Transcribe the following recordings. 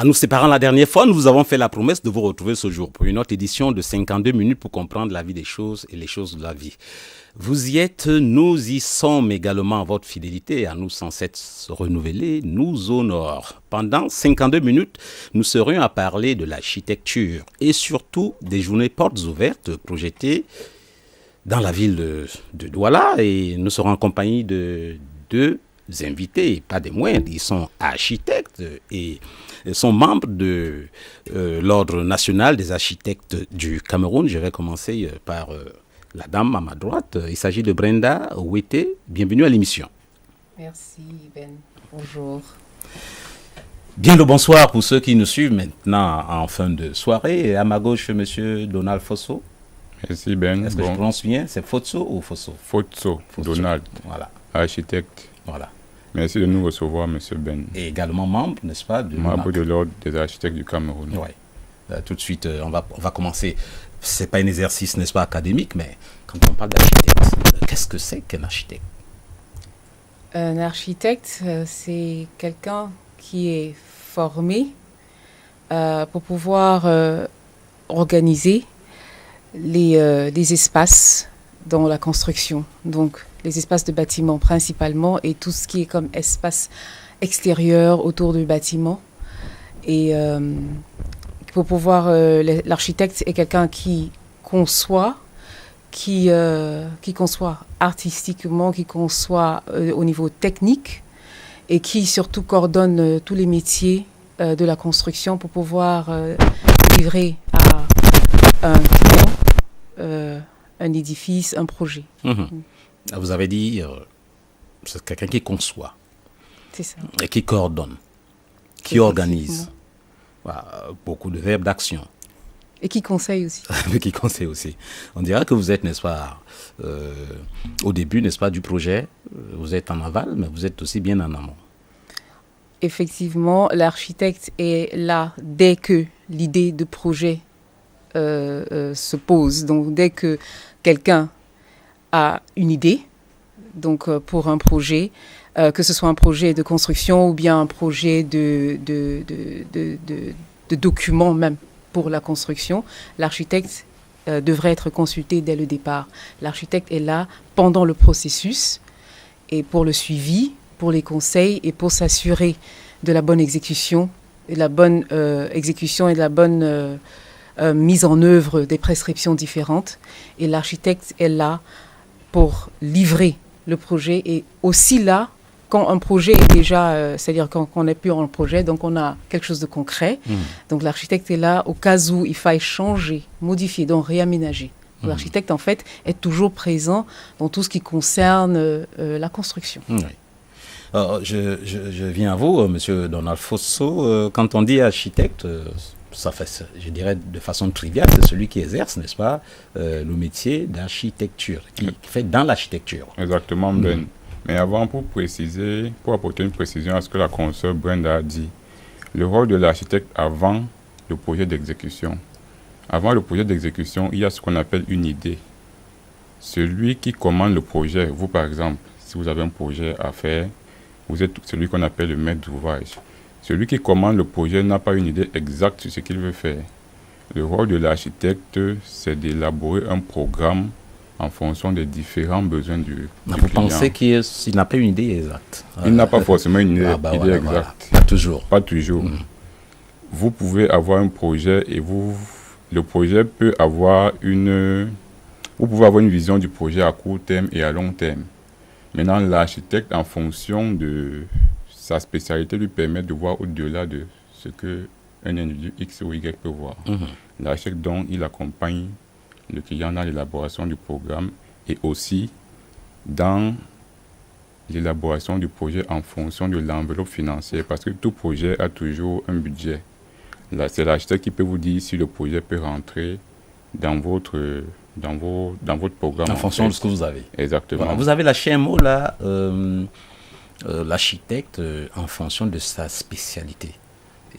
En nous séparant la dernière fois, nous vous avons fait la promesse de vous retrouver ce jour pour une autre édition de 52 minutes pour comprendre la vie des choses et les choses de la vie. Vous y êtes, nous y sommes également. Votre fidélité à nous sans cesse renouvelée nous honore. Pendant 52 minutes, nous serions à parler de l'architecture et surtout des journées portes ouvertes projetées dans la ville de Douala, et nous serons en compagnie de deux invités, pas des moindres. Ils sont architectes et sont membres de l'Ordre national des architectes du Cameroun. Je vais commencer par la dame à ma droite. Il s'agit de Brenda Ouété. Bienvenue à l'émission. Merci Ben. Bonjour. Bien le bonsoir pour ceux qui nous suivent maintenant en fin de soirée. Et à ma gauche, monsieur Donald Fosso. Merci Ben. Est-ce que je prononce bien? C'est Fosso ou Fosso? Fosso, Donald. Voilà. Architecte. Voilà. Merci de nous recevoir, monsieur Ben. Et également membre, n'est-ce pas, membre de l'Ordre des architectes du Cameroun. Oui. Tout de suite, on va commencer. C'est pas un exercice, n'est-ce pas, académique, mais quand on parle d'architecte, qu'est-ce que c'est qu'un architecte? Un architecte, c'est quelqu'un qui est formé pour pouvoir organiser les espaces dans la construction. Donc, les espaces de bâtiments principalement et tout ce qui est comme espace extérieur autour du bâtiment. Et pour pouvoir, l'architecte est quelqu'un qui conçoit, qui conçoit artistiquement, qui conçoit au niveau technique et qui surtout coordonne tous les métiers de la construction pour pouvoir livrer à un client un édifice, un projet. Vous avez dit, c'est quelqu'un qui conçoit. C'est ça. Et qui coordonne, qui organise. Voilà, beaucoup de verbes d'action. Et qui conseille aussi. Qui conseille aussi. On dirait que vous êtes, n'est-ce pas, au début, n'est-ce pas, du projet, vous êtes en aval, mais vous êtes aussi bien en amont. Effectivement, l'architecte est là dès que l'idée de projet se pose. Donc, dès que quelqu'un a une idée, donc pour un projet, que ce soit un projet de construction ou bien un projet de document même pour la construction, l'architecte devrait être consulté dès le départ. L'architecte est là pendant le processus et pour le suivi, pour les conseils et pour s'assurer de la bonne exécution et de la bonne exécution et de la bonne mise en œuvre des prescriptions différentes. Et l'architecte est là pour livrer le projet et aussi là quand un projet est déjà, c'est-à-dire quand on n'est plus en projet, donc on a quelque chose de concret. Donc l'architecte est là au cas où il faille changer, modifier, donc réaménager. L'architecte en fait est toujours présent dans tout ce qui concerne la construction. Je viens à vous, monsieur Donald Fosso. Quand on dit architecte, ça fait, je dirais de façon triviale, c'est celui qui exerce, n'est-ce pas, le métier d'architecture, qui fait dans l'architecture. Exactement, Ben. Mais avant, pour préciser, pour apporter une précision à ce que la consoeur Brenda a dit, le rôle de l'architecte avant le projet d'exécution. Avant le projet d'exécution, il y a ce qu'on appelle une idée. Celui qui commande le projet, vous par exemple, si vous avez un projet à faire, vous êtes celui qu'on appelle le maître d'ouvrage. Celui qui commande le projet n'a pas une idée exacte sur ce qu'il veut faire. Le rôle de l'architecte, c'est d'élaborer un programme en fonction des différents besoins du Vous client. pensez qu'il n'a pas une idée exacte? Il n'a pas forcément une idée, exacte. Voilà. Pas toujours. Pas toujours. Vous pouvez avoir un projet et le projet peut avoir vous pouvez avoir une vision du projet à court terme et à long terme. Maintenant, l'architecte, en fonction de sa spécialité, lui permet de voir au-delà de ce qu'un individu X ou Y peut voir. L'architecte, donc, il accompagne le client dans l'élaboration du programme et aussi dans l'élaboration du projet en fonction de l'enveloppe financière, parce que tout projet a toujours un budget. Là, c'est l'architecte qui peut vous dire si le projet peut rentrer dans votre programme. En fonction de ce que vous avez. Exactement. Voilà, vous avez lâché un mot là, l'architecte en fonction de sa spécialité.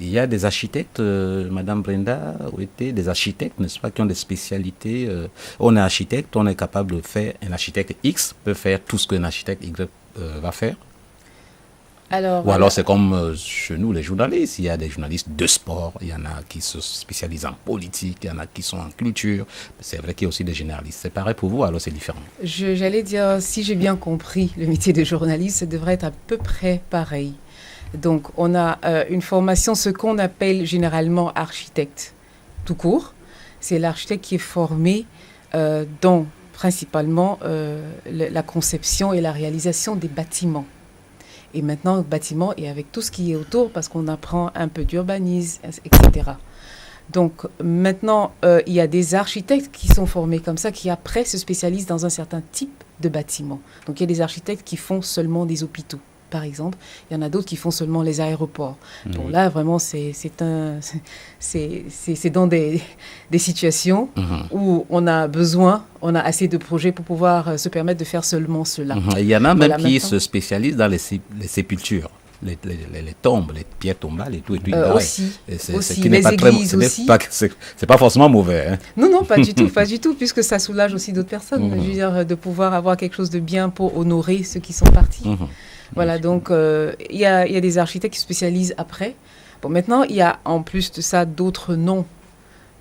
Il y a des architectes, Madame Brenda Ouété, des architectes, n'est-ce pas, qui ont des spécialités. On est architecte, on est capable de faire, un architecte X peut faire tout ce qu'un architecte Y va faire. Alors, Ou alors c'est comme chez nous les journalistes, il y a des journalistes de sport, il y en a qui se spécialisent en politique, il y en a qui sont en culture, c'est vrai qu'il y a aussi des généralistes. C'est pareil pour vous, alors c'est différent. j'allais dire, si j'ai bien compris, le métier de journaliste, ça devrait être à peu près pareil. Donc, on a une formation, ce qu'on appelle généralement architecte, tout court. C'est l'architecte qui est formé dans principalement la conception et la réalisation des bâtiments. Et maintenant, bâtiment et avec tout ce qui est autour, parce qu'on apprend un peu d'urbanisme, etc. Donc maintenant, il y a des architectes qui sont formés comme ça, qui après se spécialisent dans un certain type de bâtiment. Donc il y a des architectes qui font seulement des hôpitaux, par exemple. Il y en a d'autres qui font seulement les aéroports. Bon, là, vraiment, c'est dans des situations où on a assez de projets pour pouvoir se permettre de faire seulement cela. Il y en a même Voilà, qui maintenant. se spécialisent dans les sépultures. Les tombes, les pierres tombales et tout. Aussi, Et c'est aussi. qui n'est Les pas très, églises ce n'est aussi. pas- c'est pas forcément mauvais. Hein. Non, pas du tout, pas du tout, puisque ça soulage aussi d'autres personnes. Je veux dire, de pouvoir avoir quelque chose de bien pour honorer ceux qui sont partis. Voilà, donc il y a des architectes qui se spécialisent après. Bon, maintenant, il y a en plus de ça d'autres noms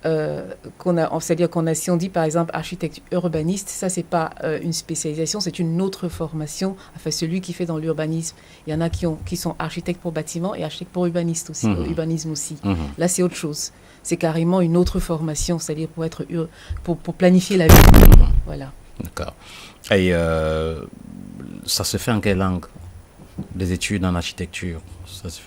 c'est-à-dire qu'on a, si on dit par exemple architecte urbaniste, ça c'est pas une spécialisation, c'est une autre formation. Enfin, celui qui fait dans l'urbanisme, il y en a qui sont architectes pour bâtiment et architectes pour urbaniste aussi, urbanisme aussi. Là, c'est autre chose. C'est carrément une autre formation, c'est-à-dire pour planifier la ville. Voilà. D'accord. Et ça se fait en quelle langue? Des études en architecture.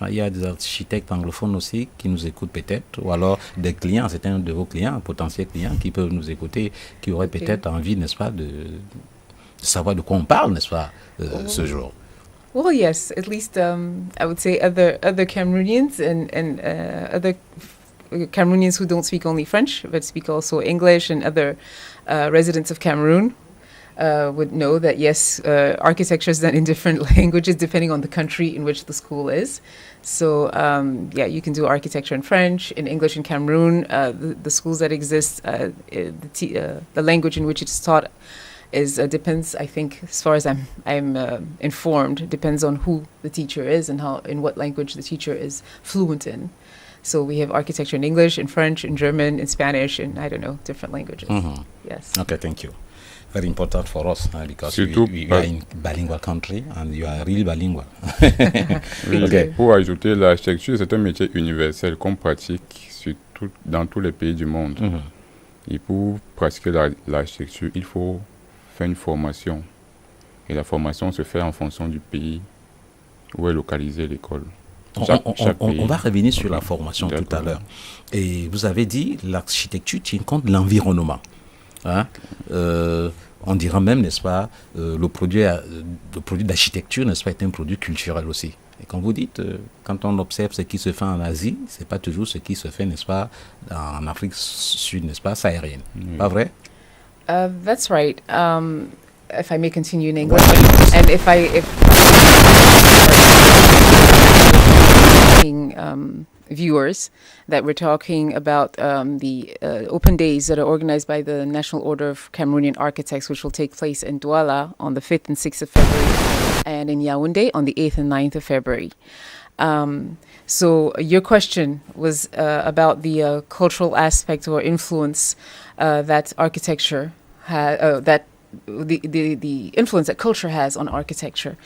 Il y a des architectes anglophones aussi qui nous écoutent peut-être, ou alors des clients, c'est un de vos clients, potentiels clients, qui peuvent nous écouter, qui auraient peut-être envie, n'est-ce pas, de savoir de quoi on parle, n'est-ce pas, ce jour. Well, yes, at least I would say other Cameroonians and other Cameroonians who don't speak only French, but speak also English, and other residents of Cameroon would know that, yes, architecture is done in different languages depending on the country in which the school is. So, yeah, you can do architecture in French, in English in Cameroon. The schools that exist, the language in which it's taught depends, I think, as far as I'm informed, depends on who the teacher is and in what language the teacher is fluent in. So we have architecture in English, in French, in German, in Spanish, and I don't know, different languages. Yes. Okay, thank you. Very important for us because we are in bilingual country and you are really bilingual. Oui, Okay. Pour ajouter, l'architecture, c'est un métier universel qu'on pratique dans tous les pays du monde. Et pour pratiquer l'architecture, il faut faire une formation. Et la formation se fait en fonction du pays où est localisée l'école. On va revenir sur la formation tout à l'heure. Et vous avez dit l'architecture tient compte de l'environnement. Hein? On dira même, n'est-ce pas, le produit d'architecture, n'est-ce pas, est un produit culturel aussi. Et quand vous dites, quand on observe ce qui se fait en Asie, c'est pas toujours ce qui se fait, n'est-ce pas, en Afrique sud, n'est-ce pas, saharienne. Pas vrai? That's right. If I may continue in English, and viewers, that we're talking about the open days that are organized by the National Order of Cameroonian Architects, which will take place in Douala on the 5th and 6th of February, and in Yaoundé on the 8th and 9th of February. So your question was about the cultural aspect or influence that architecture has, the influence that culture has on architecture.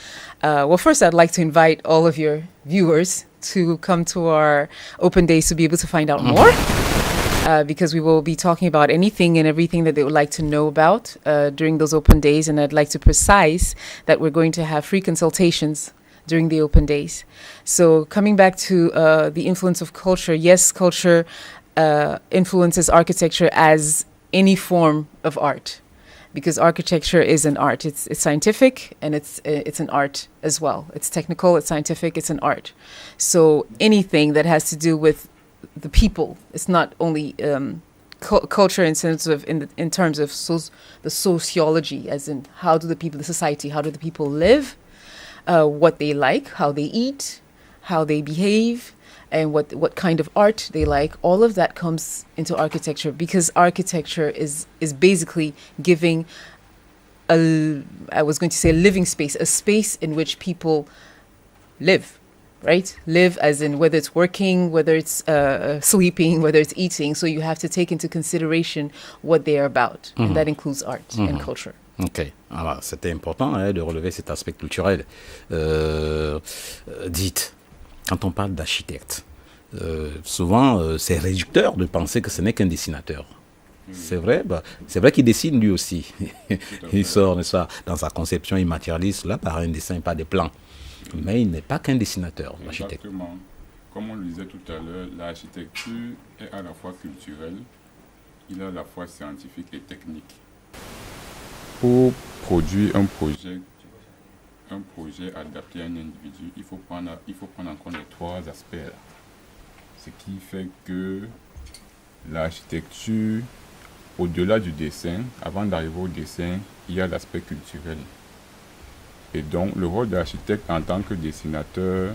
Well, first, I'd like to invite all of your viewers to come to our open days to be able to find out more, because we will be talking about anything and everything that they would like to know about during those open days. And I'd like to precise that we're going to have free consultations during the open days. So coming back to the influence of culture, yes, culture influences architecture as any form of art, because architecture is an art. It's scientific and it's an art as well. It's technical, it's scientific, it's an art. So anything that has to do with the people, it's not only culture in terms of the sociology, as in how do the people, the society, how do the people live, what they like, how they eat, how they behave, and what kind of art they like. All of that comes into architecture, because architecture is basically giving a living space, a space in which people live, right? Live as in whether it's working, whether it's sleeping, whether it's eating. So you have to take into consideration what they are about. And that includes art and culture. Ok, alors, c'était important de relever cet aspect culturel. Dites, quand on parle d'architecte, souvent c'est réducteur de penser que ce n'est qu'un dessinateur. C'est vrai, c'est vrai qu'il dessine lui aussi. Il sort, n'est-ce pas, dans sa conception immatérialiste, là, par un dessin, pas des plans. Mais il n'est pas qu'un dessinateur, l'architecte. Exactement. Comme on le disait tout à l'heure, l'architecture est à la fois culturelle, il est à la fois scientifique et technique. Pour produire un projet adapté à un individu, il faut prendre en compte les trois aspects là. Ce qui fait que l'architecture, au-delà du dessin, avant d'arriver au dessin, il y a l'aspect culturel. Et donc, le rôle d'architecte en tant que dessinateur,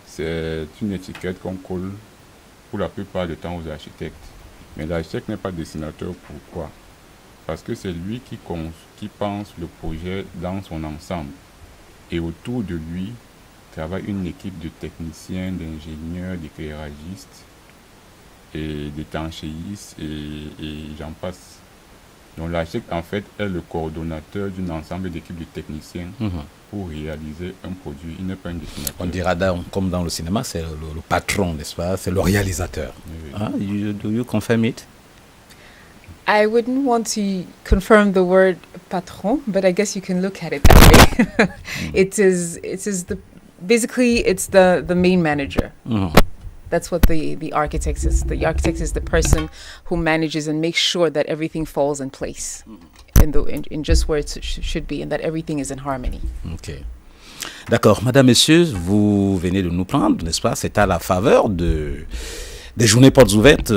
c'est une étiquette qu'on colle pour la plupart du temps aux architectes. Mais l'architecte n'est pas dessinateur. Pourquoi? Parce que c'est lui qui pense le projet dans son ensemble. Et autour de lui, travaille une équipe de techniciens, d'ingénieurs, d'éclairagistes, et d'étanchéistes, et j'en passe. Donc l'architecte, en fait, est le coordonnateur d'un ensemble d'équipes de techniciens pour réaliser un produit. Il n'est pas un dessinateur. On dira, comme dans le cinéma, c'est le patron, n'est-ce pas? C'est le réalisateur. Oui. Ah, do you confirm it? I wouldn't want to confirm the word patron, but I guess you can look at it that way. Basically it's the main manager. That's what the architect is. The architect is the person who manages and makes sure that everything falls in place in just where it should be, and that everything is in harmony. Ok. D'accord. Madame, Messieurs, vous venez de nous prendre, n'est-ce pas? C'est à la faveur des journées portes ouvertes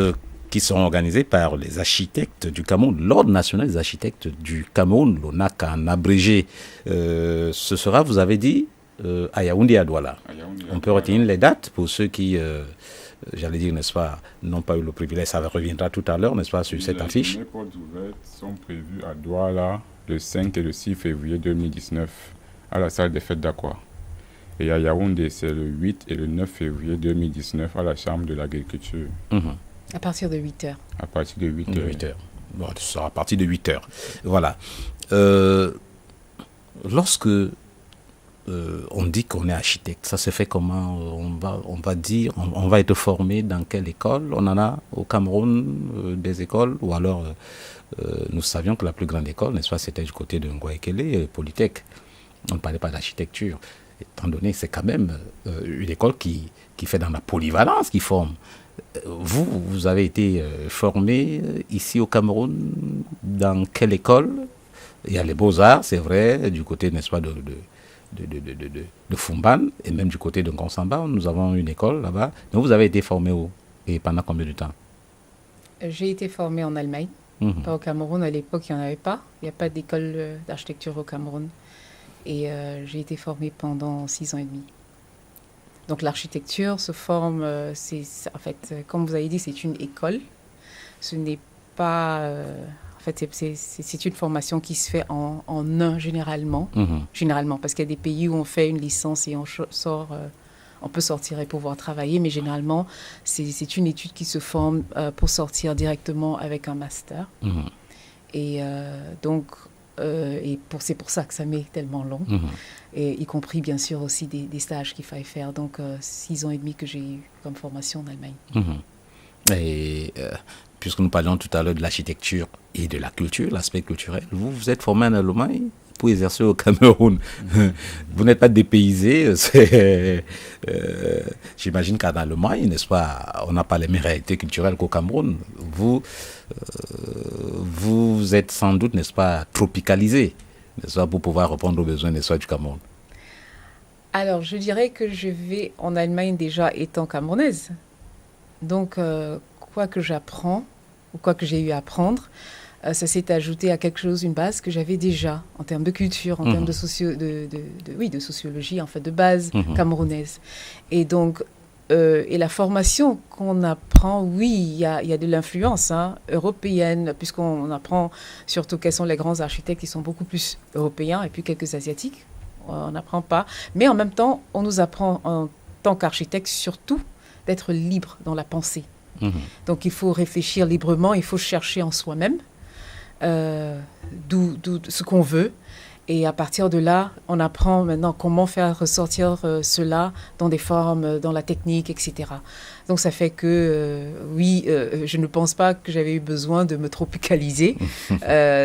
qui seront organisées par les architectes du Cameroun, l'Ordre national des architectes du Cameroun, l'ONAC en abrégé. Ce sera, vous avez dit, à Yaoundé et à Douala. On peut retenir les dates pour ceux qui, j'allais dire, n'est-ce pas, n'ont pas eu le privilège. Ça reviendra tout à l'heure, n'est-ce pas, sur cette affiche. Les portes ouvertes sont prévues à Douala le 5 et le 6 février 2019 à la salle des fêtes d'Aqua. Et à Yaoundé, c'est le 8 et le 9 février 2019 à la Chambre de l'agriculture. À partir de 8h. À partir de 8h. Bon, ce sera à partir de 8h. Voilà. Lorsque on dit qu'on est architecte, ça se fait comment? On va dire, on va être formé dans quelle école? On en a au Cameroun des écoles, ou alors nous savions que la plus grande école, n'est-ce pas, c'était du côté de Ngouaekele, Polytech. On ne parlait pas d'architecture, étant donné que c'est quand même une école qui fait dans la polyvalence, qui forme. Vous avez été formé ici au Cameroun dans quelle école? Il y a les Beaux-Arts, c'est vrai, du côté, n'est-ce pas, de Fumban, et même du côté de Ngonsamba, nous avons une école là-bas. Donc vous avez été formé où et pendant combien de temps? J'ai été formée en Allemagne, pas au Cameroun. À l'époque, il n'y en avait pas. Il n'y a pas d'école d'architecture au Cameroun. Et j'ai été formée pendant 6 ans et demi. Donc l'architecture se forme, en fait, comme vous avez dit, c'est une école. Ce n'est pas... en fait, c'est une formation qui se fait en un, généralement. Généralement, parce qu'il y a des pays où on fait une licence et on peut sortir et pouvoir travailler, mais généralement, c'est une étude qui se forme pour sortir directement avec un master. Et donc... c'est pour ça que ça met tellement long, et y compris bien sûr aussi des stages qu'il fallait faire. Donc 6 ans et demi que j'ai eu comme formation en Allemagne. Et puisque nous parlions tout à l'heure de l'architecture et de la culture, l'aspect culturel, vous êtes formé en Allemagne pour exercer au Cameroun. Vous n'êtes pas dépaysé. J'imagine qu'en Allemagne, n'est-ce pas, on n'a pas les mêmes réalités culturelles qu'au Cameroun. Vous êtes sans doute, n'est-ce pas, tropicalisé, n'est-ce pas, pour pouvoir répondre aux besoins, n'est-ce pas, du Cameroun. Alors, je dirais que je vais en Allemagne déjà étant camerounaise. Donc, quoi que j'apprends, ou quoi que j'ai eu à apprendre, ça s'est ajouté à quelque chose, une base que j'avais déjà en termes de culture, en termes de sociologie, en fait, de base camerounaise. Et donc, et la formation qu'on apprend, oui, il y a de l'influence européenne, puisqu'on apprend surtout quels sont les grands architectes qui sont beaucoup plus européens, et puis quelques asiatiques. on n'apprend pas. Mais en même temps, on nous apprend en tant qu'architecte surtout d'être libre dans la pensée. Donc il faut réfléchir librement, il faut chercher en soi-même d'où ce qu'on veut. Et à partir de là, on apprend maintenant comment faire ressortir cela dans des formes, dans la technique, etc. Donc ça fait que, je ne pense pas que j'avais eu besoin de me tropicaliser.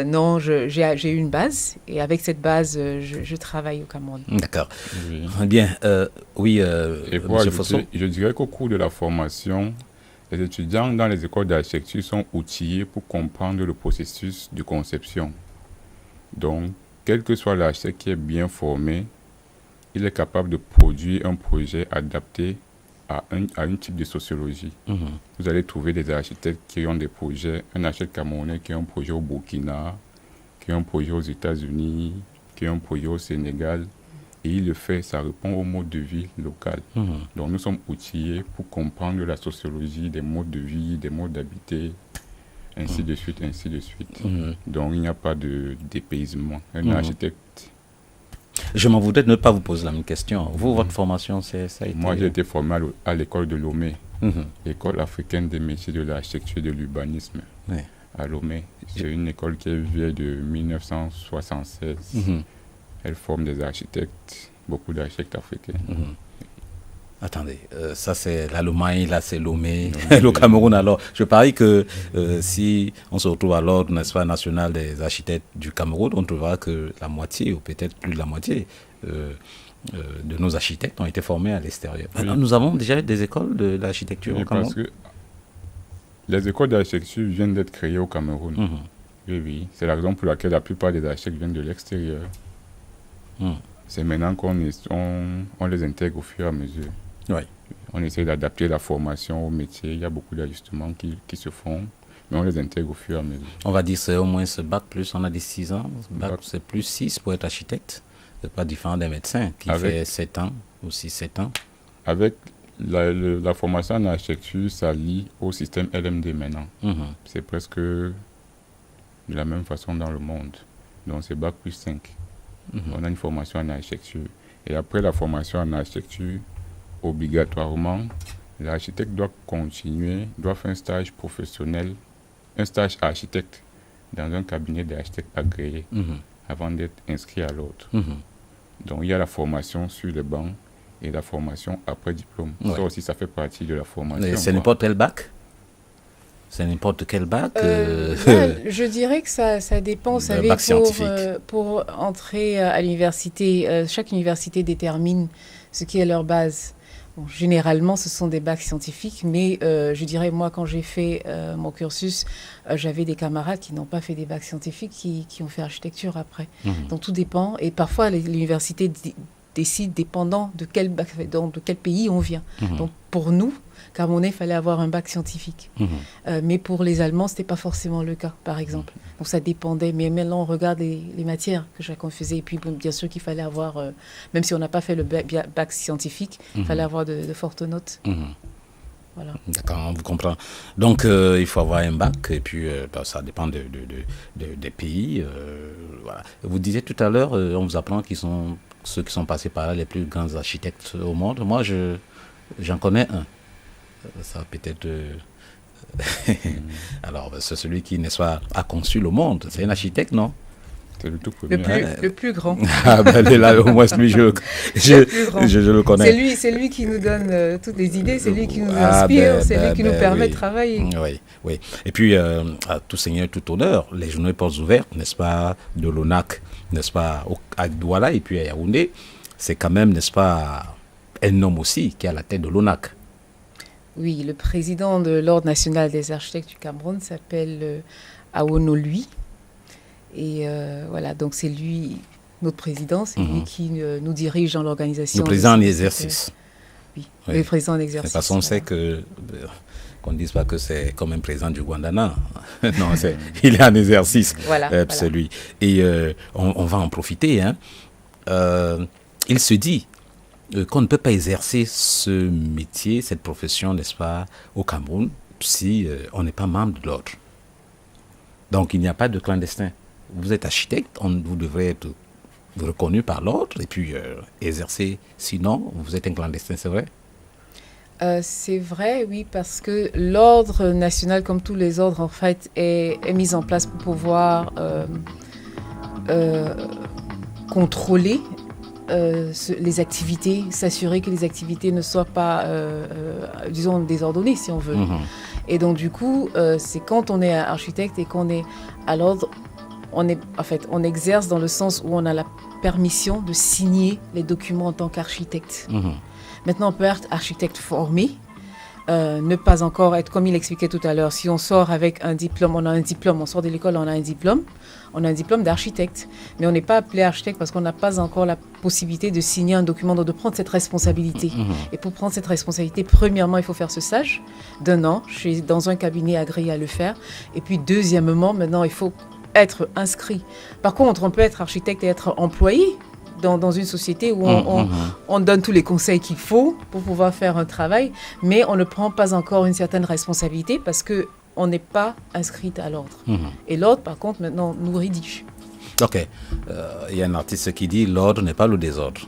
Non, j'ai eu une base. Et avec cette base, je travaille au Cameroun. D'accord. Oui. Bien. Et pour ajouter, je dirais qu'au cours de la formation, les étudiants dans les écoles d'architecture sont outillés pour comprendre le processus de conception. Donc, quel que soit l'architecte qui est bien formé, il est capable de produire un projet adapté à un type de sociologie. Vous allez trouver des architectes qui ont des projets, un architecte camerounais qui a un projet au Burkina, qui a un projet aux États-Unis, qui a un projet au Sénégal, et il le fait, ça répond au mode de vie local. Donc nous sommes outillés pour comprendre la sociologie des modes de vie, des modes d'habiter, ainsi de suite, ainsi de suite. Donc, il n'y a pas de dépaysement. Un architecte... Je m'en voudrais de ne pas vous poser la même question. Vous, votre formation, ça a été... Moi, j'ai été formé à l'école de Lomé, l'école africaine des métiers de l'architecture et de l'urbanisme, à Lomé. C'est une école qui est vieille de 1976. Elle forme des architectes, beaucoup d'architectes africains. Attendez, ça c'est la Lomaï, là c'est Lomé, le Cameroun. Alors, je parie que si on se retrouve à l'ordre, n'est-ce pas, national des architectes du Cameroun, on trouvera que la moitié, ou peut-être plus de la moitié, de nos architectes ont été formés à l'extérieur. Oui. Nous avons déjà des écoles d'architecture au Cameroun. Parce que les écoles d'architecture viennent d'être créées au Cameroun. Oui. C'est la raison pour laquelle la plupart des architectes viennent de l'extérieur. C'est maintenant qu'on les intègre au fur et à mesure. Oui. On essaie d'adapter la formation au métier. Il y a beaucoup d'ajustements qui se font, mais on les intègre au fur et à mesure. On va dire c'est au moins ce bac plus, on a dit 6 ans. Bac c'est plus 6 pour être architecte. C'est pas différent des médecins qui fait 7 ans ou 6-7 ans. Avec la formation en architecture, ça lie au système LMD maintenant. C'est presque de la même façon dans le monde. Donc c'est bac plus 5. On a une formation en architecture. Et après la formation en architecture, obligatoirement, l'architecte doit faire un stage professionnel, un stage architecte dans un cabinet d'architectes agréé avant d'être inscrit à l'autre. Donc il y a la formation sur le banc et la formation après diplôme. Ça aussi, ça fait partie de la formation. C'est n'importe quel bac? C'est n'importe quel bac Je dirais que ça dépend. Vous savez, pour entrer à l'université, chaque université détermine ce qui est leur base. Bon, généralement, ce sont des bacs scientifiques, mais je dirais, moi, quand j'ai fait mon cursus, j'avais des camarades qui n'ont pas fait des bacs scientifiques, qui ont fait architecture après. Donc, tout dépend. Et parfois, l'université décide dépendant de quel pays on vient. Donc, pour nous, Camerounais, il fallait avoir un bac scientifique. Mais pour les Allemands, ce n'était pas forcément le cas, par exemple. Donc ça dépendait. Mais maintenant, on regarde les matières que chacun faisait. Et puis, bien sûr qu'il fallait avoir, même si on n'a pas fait le bac scientifique, il fallait avoir de fortes notes. Voilà. D'accord, on vous comprend. Donc, il faut avoir un bac. Et puis, ça dépend des pays. Voilà. Vous disiez tout à l'heure, on vous apprend qu'ils sont ceux qui sont passés par là, les plus grands architectes au monde. Moi, j'en connais un. Ça peut-être... Alors, c'est celui qui, n'est-ce pas, a conçu le monde. C'est un architecte, non? C'est le tout premier. Le plus grand. Ah, ben là, au moins, lui, je le connais. C'est lui qui nous donne toutes les idées, c'est lui qui nous inspire, c'est lui qui nous permet de travailler. Oui. Et puis, à tout seigneur, tout honneur, les journées portes ouvertes, n'est-ce pas, de l'ONAC, n'est-ce pas, à Douala et puis à Yaoundé, c'est quand même, n'est-ce pas, un homme aussi qui est à la tête de l'ONAC. Oui, le président de l'Ordre national des architectes du Cameroun s'appelle Awono Lui. Et voilà, donc c'est lui, notre président, c'est lui qui nous dirige dans l'organisation. Le président en exercice. Oui, le président en exercice. De toute façon, on sait qu'on ne dise pas que c'est comme un président du Guandana. Non, il est en exercice. Voilà. C'est lui. Et on va en profiter. Il se dit qu'on ne peut pas exercer ce métier, cette profession, n'est-ce pas, au Cameroun, si on n'est pas membre de l'ordre. Donc, il n'y a pas de clandestin. Vous êtes architecte, vous devrez être reconnu par l'ordre et puis exercer. Sinon, vous êtes un clandestin, c'est vrai? C'est vrai, oui, parce que l'ordre national, comme tous les ordres, en fait, est mis en place pour pouvoir contrôler les activités, s'assurer que les activités ne soient pas, disons, désordonnées, si on veut. Et donc, du coup, c'est quand on est architecte et qu'on est à l'ordre, on exerce dans le sens où on a la permission de signer les documents en tant qu'architecte. Maintenant, on peut être architecte formé, ne pas encore être, comme il expliquait tout à l'heure, si on sort avec un diplôme, on a un diplôme, on sort de l'école, on a un diplôme d'architecte. Mais on n'est pas appelé architecte parce qu'on n'a pas encore la possibilité de signer un document, de prendre cette responsabilité. Et pour prendre cette responsabilité, premièrement, il faut faire ce stage d'1 an. Je suis dans un cabinet agréé à le faire. Et puis, deuxièmement, maintenant, il faut être inscrit. Par contre, on peut être architecte et être employé dans une société où on donne tous les conseils qu'il faut pour pouvoir faire un travail, mais on ne prend pas encore une certaine responsabilité parce qu'on n'est pas inscrit à l'ordre. Et l'ordre, par contre, maintenant, nous rédige. Ok. Il y a un artiste qui dit « l'ordre n'est pas le désordre ».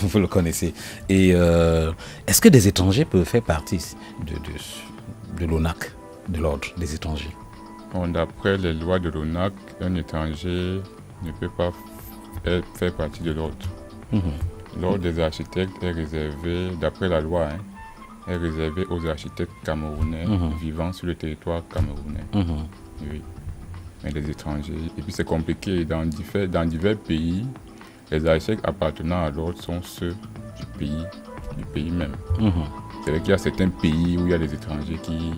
Vous le connaissez. Et est-ce que des étrangers peuvent faire partie de l'ONAC, de l'ordre des étrangers? Bon, d'après les lois de l'ONAC, un étranger ne peut pas faire partie de l'ordre. L'ordre des architectes est réservé, d'après la loi, est réservé aux architectes camerounais vivant sur le territoire camerounais. Oui. Mais les étrangers. Et puis c'est compliqué. Dans divers pays, les architectes appartenant à l'ordre sont ceux du pays même. C'est vrai qu'il y a certains pays où il y a des étrangers qui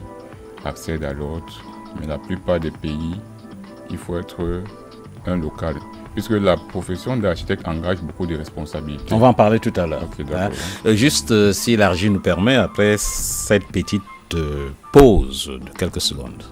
accèdent à l'ordre, mais la plupart des pays, il faut être un local. Puisque la profession d'architecte engage beaucoup de responsabilités. On va en parler tout à l'heure. Okay, juste si la régie nous permet, après cette petite pause de quelques secondes.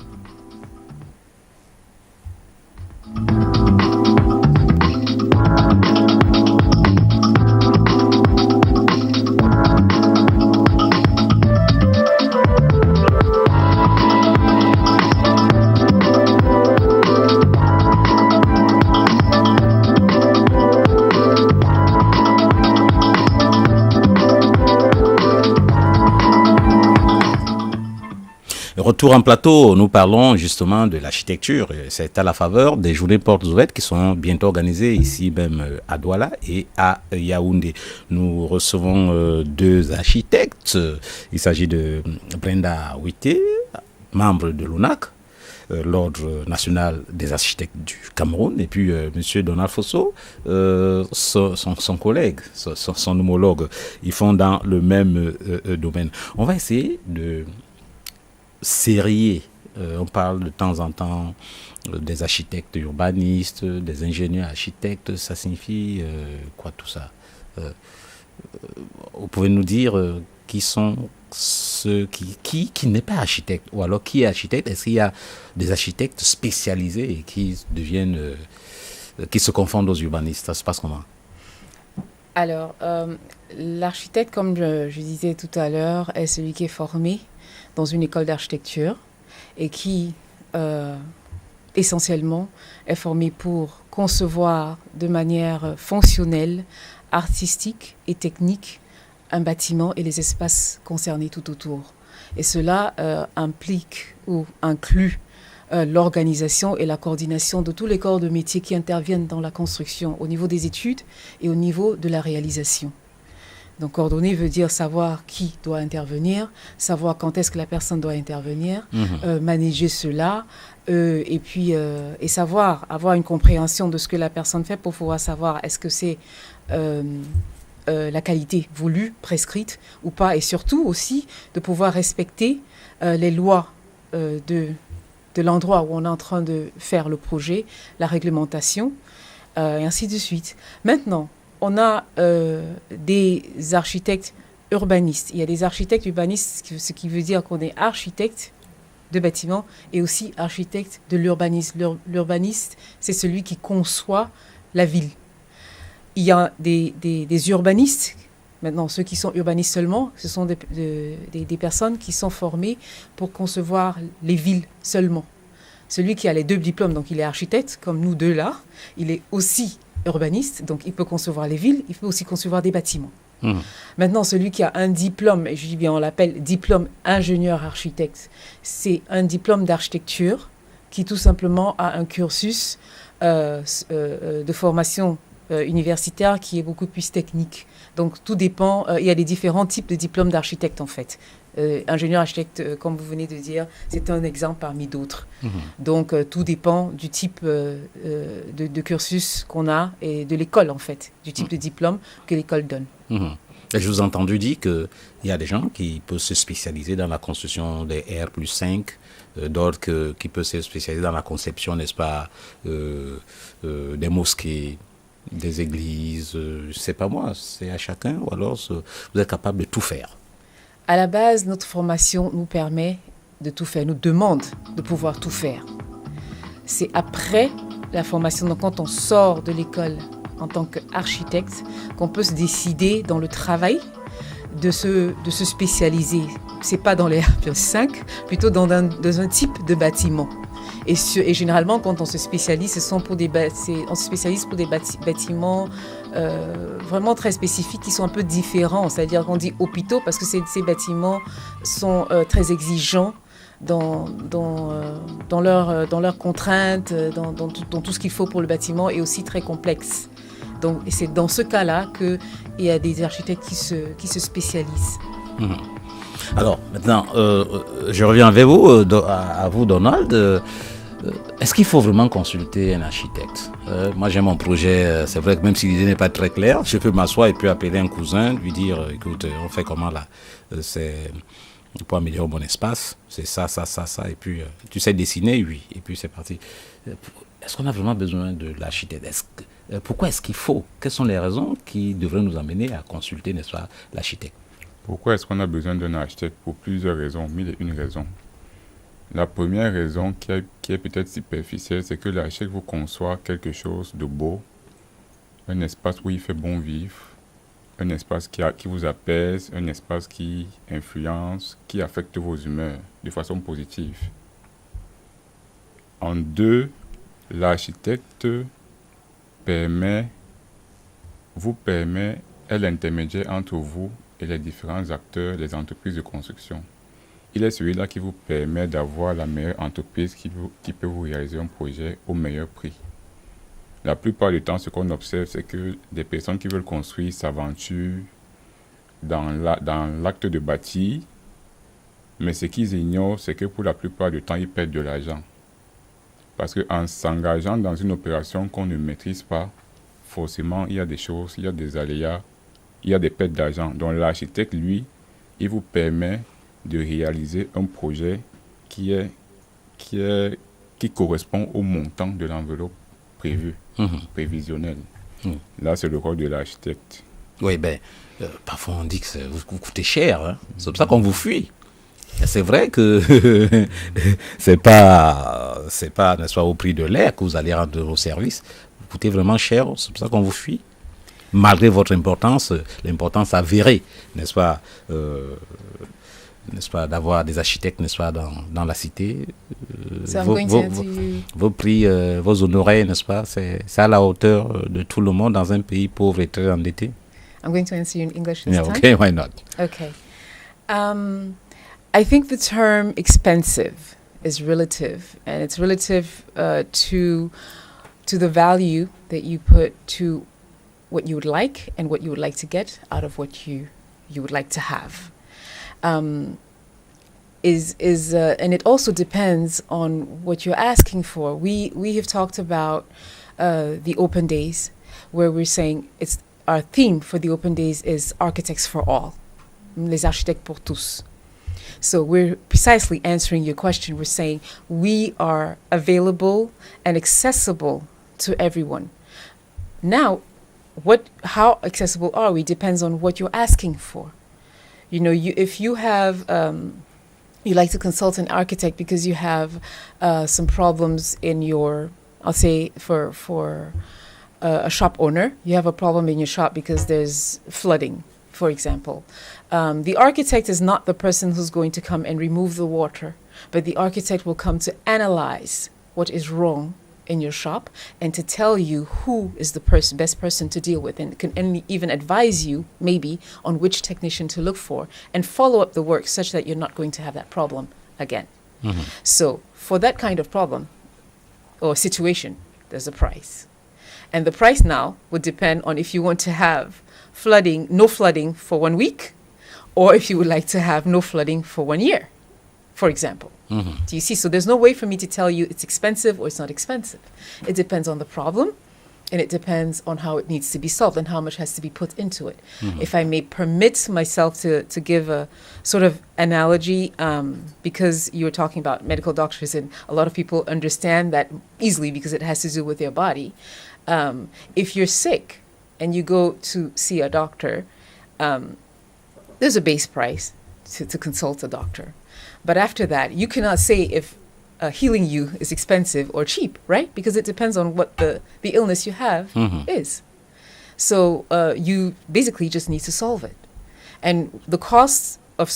Retour en plateau, nous parlons justement de l'architecture. C'est à la faveur des journées portes ouvertes qui sont bientôt organisées ici même à Douala et à Yaoundé. Nous recevons deux architectes. Il s'agit de Brenda Wité, membre de l'ONAC, l'Ordre national des architectes du Cameroun, et puis M. Donald Fosso, son collègue, son homologue. Ils font dans le même domaine. On va essayer de sérieux. On parle de temps en temps des architectes urbanistes, des ingénieurs architectes. Ça signifie quoi tout ça? Vous pouvez nous dire qui sont ceux qui n'est pas architecte, ou alors qui est architecte? Est-ce qu'il y a des architectes spécialisés et qui deviennent, qui se confondent aux urbanistes? Ça se passe comment? Alors, l'architecte, comme je disais tout à l'heure, est celui qui est formé dans une école d'architecture et qui, essentiellement, est formé pour concevoir de manière fonctionnelle, artistique et technique un bâtiment et les espaces concernés tout autour. Et cela implique ou inclut l'organisation et la coordination de tous les corps de métier qui interviennent dans la construction au niveau des études et au niveau de la réalisation. Donc coordonner veut dire savoir qui doit intervenir, savoir quand est-ce que la personne doit intervenir, manager cela, et puis et savoir, avoir une compréhension de ce que la personne fait pour pouvoir savoir est-ce que c'est la qualité voulue, prescrite ou pas, et surtout aussi de pouvoir respecter les lois de l'endroit où on est en train de faire le projet, la réglementation, et ainsi de suite. Maintenant, on a des architectes urbanistes. Il y a des architectes urbanistes, ce qui veut dire qu'on est architecte de bâtiments et aussi architecte de l'urbanisme. L'urbaniste, c'est celui qui conçoit la ville. Il y a des urbanistes. Maintenant, ceux qui sont urbanistes seulement, ce sont des personnes qui sont formées pour concevoir les villes seulement. Celui qui a les deux diplômes, donc il est architecte, comme nous deux là, il est aussi urbaniste, donc il peut concevoir les villes, il peut aussi concevoir des bâtiments. Maintenant, celui qui a un diplôme, et je dis bien, on l'appelle diplôme ingénieur-architecte, c'est un diplôme d'architecture qui tout simplement a un cursus de formation universitaire qui est beaucoup plus technique. Donc tout dépend, il y a des différents types de diplômes d'architecte en fait. Ingénieur-architecte, comme vous venez de dire, c'est un exemple parmi d'autres. Donc tout dépend du type de cursus qu'on a et de l'école en fait, du type de diplôme que l'école donne. Et je vous ai entendu dire qu'il y a des gens qui peuvent se spécialiser dans la construction des R+5, d'autres qui peuvent se spécialiser dans la conception, n'est-ce pas, des mosquées, des églises, je ne sais pas moi, c'est à chacun, ou alors vous êtes capable de tout faire? À la base, notre formation nous permet de tout faire, nous demande de pouvoir tout faire. C'est après la formation, donc quand on sort de l'école en tant qu'architecte, qu'on peut se décider dans le travail de se spécialiser. C'est pas dans les R+5, plutôt dans un type de bâtiment. Et généralement, quand on se spécialise, on se spécialise pour des bâtiments vraiment très spécifiques qui sont un peu différents. C'est-à-dire qu'on dit hôpitaux parce que ces bâtiments sont très exigeants dans leurs contraintes, dans tout ce qu'il faut pour le bâtiment, et aussi très complexes. Donc, et c'est dans ce cas-là qu'il y a des architectes qui se spécialisent. Alors, maintenant, je reviens avec vous, à vous, Donald. Est-ce qu'il faut vraiment consulter un architecte? Moi, j'ai mon projet. C'est vrai que même si l'idée n'est pas très claire, je peux m'asseoir et puis appeler un cousin, lui dire, écoute, on fait comment là? C'est pour améliorer mon espace, c'est ça, et puis tu sais dessiner, oui, et puis c'est parti. Est-ce qu'on a vraiment besoin de l'architecte? Pourquoi est-ce qu'il faut? Quelles sont les raisons qui devraient nous amener à consulter, n'est-ce pas, l'architecte? Pourquoi est-ce qu'on a besoin d'un architecte? Pour plusieurs raisons, mille et une raisons. La première raison, qui est peut-être superficielle, c'est que l'architecte vous conçoit quelque chose de beau, un espace où il fait bon vivre, un espace qui vous apaise, un espace qui influence, qui affecte vos humeurs de façon positive. En deux, l'architecte vous permet, est l'intermédiaire entre vous et les différents acteurs, les entreprises de construction. Il est celui-là qui vous permet d'avoir la meilleure entreprise qui peut vous réaliser un projet au meilleur prix. La plupart du temps, ce qu'on observe, c'est que des personnes qui veulent construire s'aventurent dans l'acte de bâtir, mais ce qu'ils ignorent, c'est que pour la plupart du temps, ils perdent de l'argent. Parce qu'en s'engageant dans une opération qu'on ne maîtrise pas, forcément, il y a des choses, il y a des aléas, il y a des pertes d'argent. Donc l'architecte, lui, il vous permet de réaliser un projet qui correspond au montant de l'enveloppe prévue, prévisionnelle. Là, c'est le rôle de l'architecte. Oui, parfois on dit que vous coûtez cher, hein. C'est pour ça qu'on vous fuit. Et c'est vrai que c'est pas, n'est-ce pas, au prix de l'air que vous allez rendre vos services. Vous coûtez vraiment cher, c'est pour ça qu'on vous fuit. Malgré votre importance, l'importance avérée, n'est-ce pas, d'avoir des architectes, n'est-ce pas, dans la cité. Vos prix, vos honoraires, n'est-ce pas, c'est à la hauteur de tout le monde dans un pays pauvre et très endetté. I'm going to answer you in English this time. Okay, why not? Okay. I think the term expensive is relative, and it's relative to the value that you put to what you would like and what you would like to get out of what you would like to have. And it also depends on what you're asking for. We have talked about the open days, where we're saying our theme for the open days is architects for all, les architectes pour tous. So we're precisely answering your question. We're saying we are available and accessible to everyone. Now, how accessible are we depends on what you're asking for. You know, if you have, you like to consult an architect because you have some problems in your, I'll say for a shop owner, you have a problem in your shop because there's flooding, for example. The architect is not the person who's going to come and remove the water, but the architect will come to analyze what is wrong in your shop and to tell you who is the best person to deal with, and can even advise you maybe on which technician to look for and follow up the work such that you're not going to have that problem again. So for that kind of problem or situation, there's a price. And the price now would depend on if you want to have no flooding for 1 week, or if you would like to have no flooding for 1 year, for example. Do you see? So there's no way for me to tell you it's expensive or it's not expensive. It depends on the problem, and it depends on how it needs to be solved and how much has to be put into it. If I may permit myself to give a sort of analogy, because you were talking about medical doctors, and a lot of people understand that easily because it has to do with their body. If you're sick and you go to see a doctor, there's a base price to consult a doctor. But after that, you cannot say if healing you is expensive or cheap, right? Because it depends on what the illness you have is. So you basically just need to solve it. And the costs of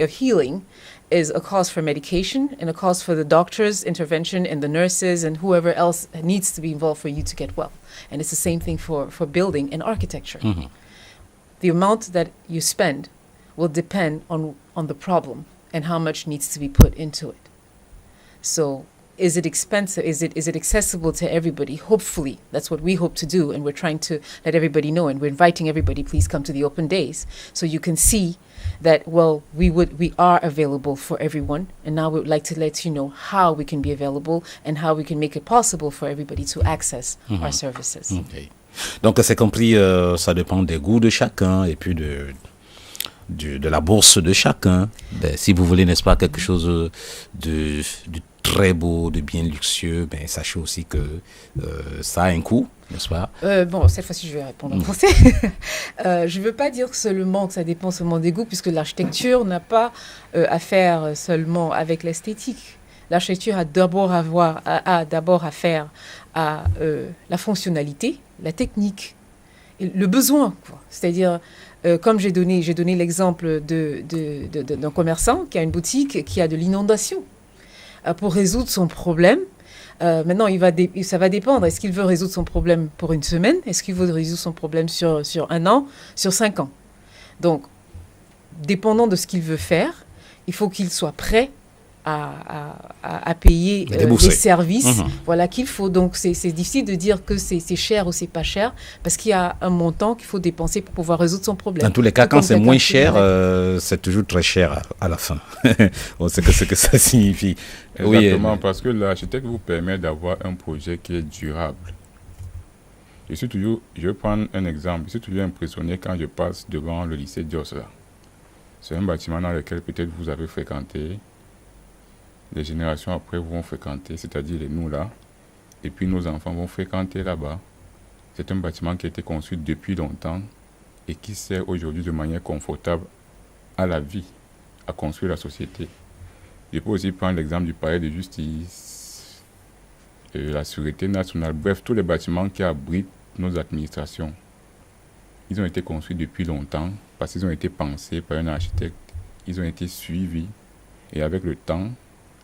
healing is a cost for medication and a cost for the doctor's intervention and the nurses and whoever else needs to be involved for you to get well. And it's the same thing for building and architecture. The amount that you spend will depend on the problem and how much needs to be put into it. So is it expensive? Is it accessible to everybody? Hopefully, that's what we hope to do, and we're trying to let everybody know, and we're inviting everybody, please come to the open days so you can see that, well, we are available for everyone, and now we would like to let you know how we can be available and how we can make it possible for everybody to access our services. Okay. Donc c'est compris, ça dépend des goûts de chacun et puis de la bourse de chacun. Ben, si vous voulez, n'est-ce pas, quelque chose de très beau, de bien luxueux, ben, sachez aussi que ça a un coût, n'est-ce pas? Bon, cette fois-ci, je vais répondre en français. Je ne veux pas dire seulement que ça dépend seulement des goûts, puisque l'architecture n'a pas à faire seulement avec l'esthétique. L'architecture a d'abord à faire à la fonctionnalité, la technique, et le besoin, quoi. C'est-à-dire, comme j'ai donné l'exemple d'un commerçant qui a une boutique qui a de l'inondation. Pour résoudre son problème, maintenant, ça va dépendre. Est-ce qu'il veut résoudre son problème pour 1 semaine? Est-ce qu'il veut résoudre son problème sur 1 an, sur 5 ans? Donc, dépendant de ce qu'il veut faire, il faut qu'il soit prêt à payer les services qu'il faut. Donc, c'est difficile de dire que c'est cher ou c'est pas cher, parce qu'il y a un montant qu'il faut dépenser pour pouvoir résoudre son problème. Dans tous les cas, quand c'est moins cher, c'est toujours très cher à la fin. On sait ce que ça signifie. Exactement, parce que l'architecte vous permet d'avoir un projet qui est durable. Je vais prendre un exemple. Je suis toujours impressionné quand je passe devant le lycée Diosla. C'est un bâtiment dans lequel peut-être vous avez fréquenté. Les générations après vont fréquenter, c'est-à-dire nous là, et puis nos enfants vont fréquenter là-bas. C'est un bâtiment qui a été conçu depuis longtemps et qui sert aujourd'hui de manière confortable à la vie, à construire la société. Je peux aussi prendre l'exemple du palais de justice, la Sûreté nationale, bref, tous les bâtiments qui abritent nos administrations. Ils ont été construits depuis longtemps parce qu'ils ont été pensés par un architecte, ils ont été suivis, et avec le temps,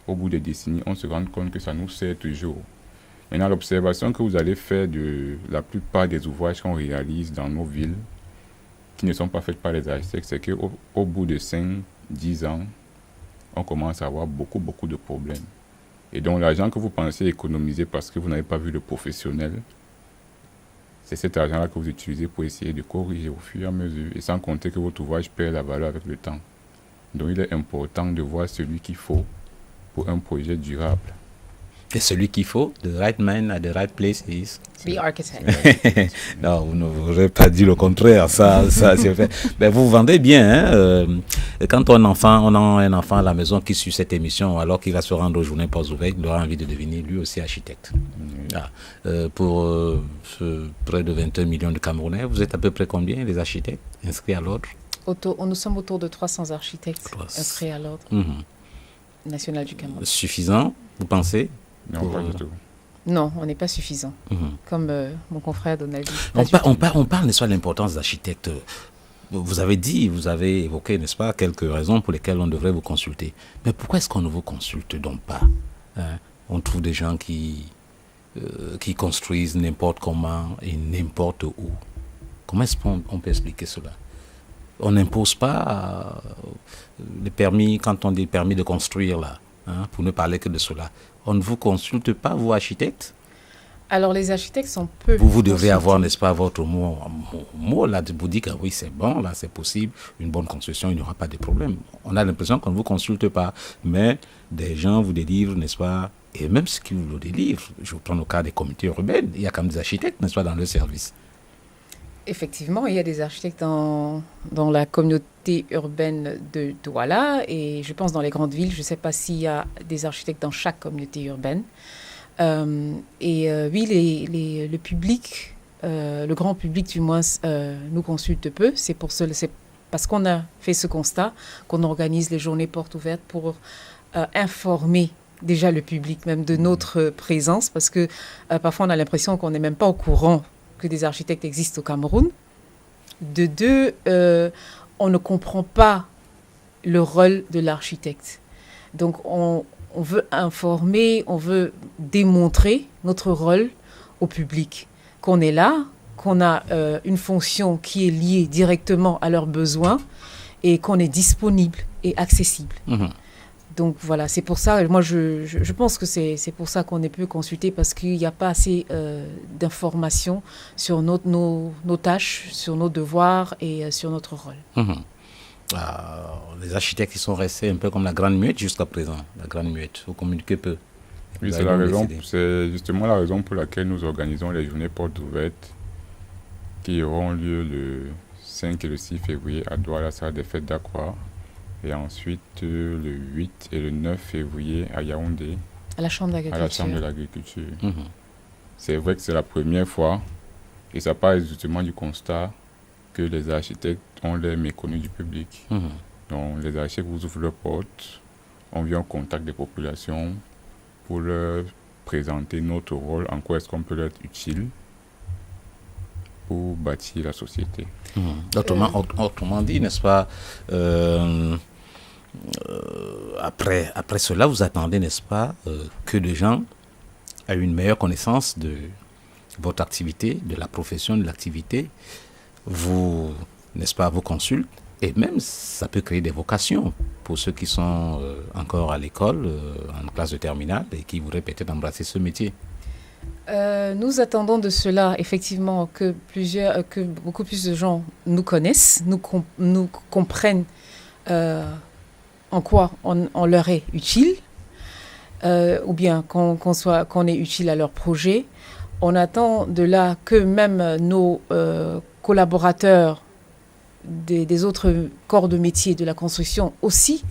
au bout des décennies, on se rend compte que ça nous sert toujours. Maintenant, l'observation que vous allez faire de la plupart des ouvrages qu'on réalise dans nos villes, qui ne sont pas faits par les architectes, c'est qu'au bout de 5-10 ans, on commence à avoir beaucoup de problèmes. Et donc, l'argent que vous pensez économiser parce que vous n'avez pas vu le professionnel, c'est cet argent-là que vous utilisez pour essayer de corriger au fur et à mesure, et sans compter que votre ouvrage perd la valeur avec le temps. Donc, il est important de voir celui qu'il faut pour un projet durable. Et celui qu'il faut, the right man at the right place is... The architect. Non, vous n'aurez pas dit le contraire, ça c'est fait. Mais vous vendez bien, hein? Quand on a un enfant à la maison qui suit cette émission, alors qu'il va se rendre aux journées portes ouvertes, il aura envie de devenir lui aussi architecte. Pour près de 21 millions de Camerounais, vous êtes à peu près combien les architectes inscrits à l'ordre? Nous sommes autour de 300 architectes inscrits à l'ordre national du Cameroun. Suffisant, vous pensez? Non, pas du tout. Non, on n'est pas suffisant. Comme mon confrère Donald. On parle, n'est-ce pas, de l'importance d'architecte. Vous avez évoqué, n'est-ce pas, quelques raisons pour lesquelles on devrait vous consulter. Mais pourquoi est-ce qu'on ne vous consulte donc pas? on trouve des gens qui construisent n'importe comment et n'importe où. Comment est-ce qu'on peut expliquer cela? On n'impose pas les permis, quand on dit permis de construire là, hein, pour ne parler que de cela. On ne vous consulte pas, vous architectes? Alors, les architectes sont peu Vous devez avoir, n'est-ce pas, votre mot là, de vous dire que oui, c'est bon, là, c'est possible, une bonne construction, il n'y aura pas de problème. On a l'impression qu'on ne vous consulte pas, mais des gens vous délivrent, n'est-ce pas, et même ceux qui vous le délivrent, je vous prends le cas des communautés urbaines, il y a quand même des architectes, n'est-ce pas, dans le service. Effectivement, il y a des architectes dans la communauté urbaine de Douala, et je pense dans les grandes villes, je ne sais pas s'il y a des architectes dans chaque communauté urbaine. Oui, le public, le grand public du moins, nous consulte peu. C'est parce qu'on a fait ce constat qu'on organise les journées portes ouvertes pour informer déjà le public même de notre présence, parce que parfois on a l'impression qu'on n'est même pas au courant que des architectes existent au Cameroun. De deux, on ne comprend pas le rôle de l'architecte. Donc on veut informer, on veut démontrer notre rôle au public, qu'on est là, qu'on a une fonction qui est liée directement à leurs besoins et qu'on est disponible et accessible. Mmh. Donc voilà, c'est pour ça, moi je pense que c'est pour ça qu'on est peu consulté, parce qu'il n'y a pas assez d'informations sur nos tâches, sur nos devoirs et sur notre rôle. Mmh. Les architectes, ils sont restés un peu comme la Grande Muette jusqu'à présent. La Grande Muette, vous communiquez peu. Oui, c'est justement la raison pour laquelle nous organisons les journées portes ouvertes qui auront lieu le 5 et le 6 février à Douala, salle des fêtes d'Aqua, et ensuite le 8 et le 9 février à Yaoundé, à la Chambre d'agriculture. À la Chambre de l'agriculture. Mmh. C'est vrai que c'est la première fois, et ça part justement du constat que les architectes ont l'air méconnus du public. Mmh. Donc les architectes vous ouvrent leurs portes, on vient en contact des populations pour leur présenter notre rôle, en quoi est-ce qu'on peut leur être utile pour bâtir la société. Mmh. Autrement dit, n'est-ce pas, après cela, vous attendez, n'est-ce pas, que les gens aient une meilleure connaissance de votre activité, de la profession, de l'activité, vous, n'est-ce pas, vous consultent, et même ça peut créer des vocations pour ceux qui sont encore à l'école, en classe de terminale, et qui voudraient peut-être embrasser ce métier. Nous attendons de cela, effectivement, que beaucoup plus de gens nous connaissent, nous comprennent en quoi on leur est utile, ou bien qu'on est utile à leur projet. On attend de là que même nos collaborateurs des autres corps de métier de la construction aussi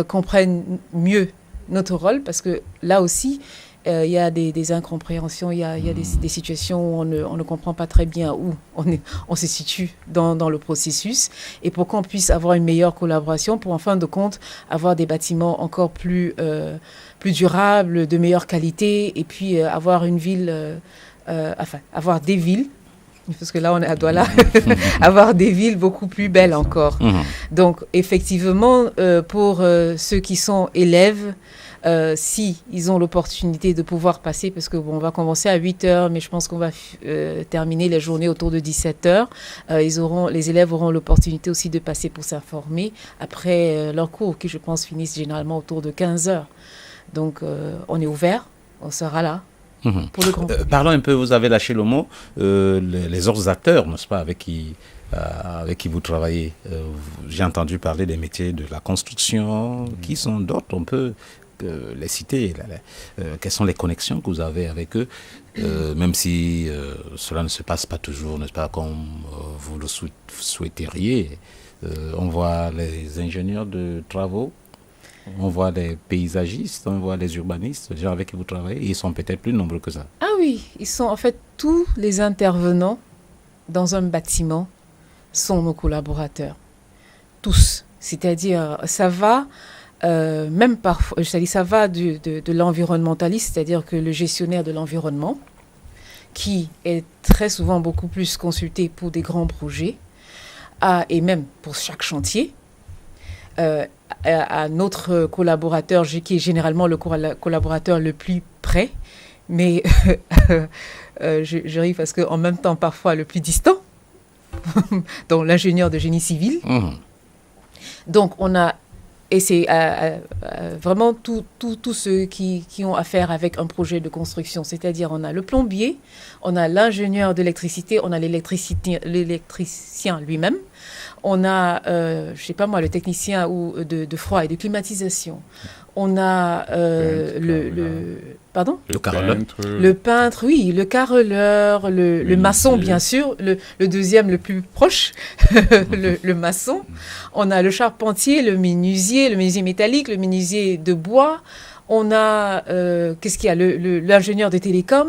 comprennent mieux notre rôle, parce que là aussi, il y a des incompréhensions, il y a des situations où on ne comprend pas très bien où on se situe dans le processus, et pour qu'on puisse avoir une meilleure collaboration, pour en fin de compte avoir des bâtiments encore plus durables, de meilleure qualité, et puis avoir une ville, avoir des villes, parce que là on est à Douala, avoir des villes beaucoup plus belles encore. Donc effectivement, pour ceux qui sont élèves, si ils ont l'opportunité de pouvoir passer, parce que on va commencer à 8h, mais je pense qu'on va terminer les journées autour de 17h, les élèves auront l'opportunité aussi de passer pour s'informer après leurs cours, qui je pense finissent généralement autour de 15h. Donc on est ouvert, on sera là. Pour le grand parlons un peu, vous avez lâché le mot, les autres acteurs, n'est-ce pas, avec qui vous travaillez. J'ai entendu parler des métiers de la construction, qui sont d'autres, on peut les citer. Quelles sont les connexions que vous avez avec eux, même si cela ne se passe pas toujours, n'est-ce pas, comme vous le souhaiteriez. On voit les ingénieurs de travaux, on voit les paysagistes, on voit les urbanistes, les gens avec qui vous travaillez, ils sont peut-être plus nombreux que ça. Ah oui, ils sont en fait tous les intervenants dans un bâtiment sont nos collaborateurs. Tous. C'est-à-dire, ça va, même parfois, c'est-à-dire, ça va de l'environnementaliste, c'est-à-dire que le gestionnaire de l'environnement, qui est très souvent beaucoup plus consulté pour des grands projets, et même pour chaque chantier, à notre collaborateur, qui est généralement le collaborateur le plus près, mais je ris parce qu'en même temps, parfois le plus distant, donc l'ingénieur de génie civil. Donc, on a, et c'est vraiment tous ceux qui ont affaire avec un projet de construction, c'est-à-dire on a le plombier, on a l'ingénieur d'électricité, on a l'électricien lui-même, on a, je sais pas moi, le technicien de froid et de climatisation, on a pardon ? Le peintre, oui, le carreleur, le maçon, bien sûr, le deuxième le plus proche, le maçon. On a le charpentier, le menuisier métallique, le menuisier de bois. On a, qu'est-ce qu'il y a, l'ingénieur de télécom.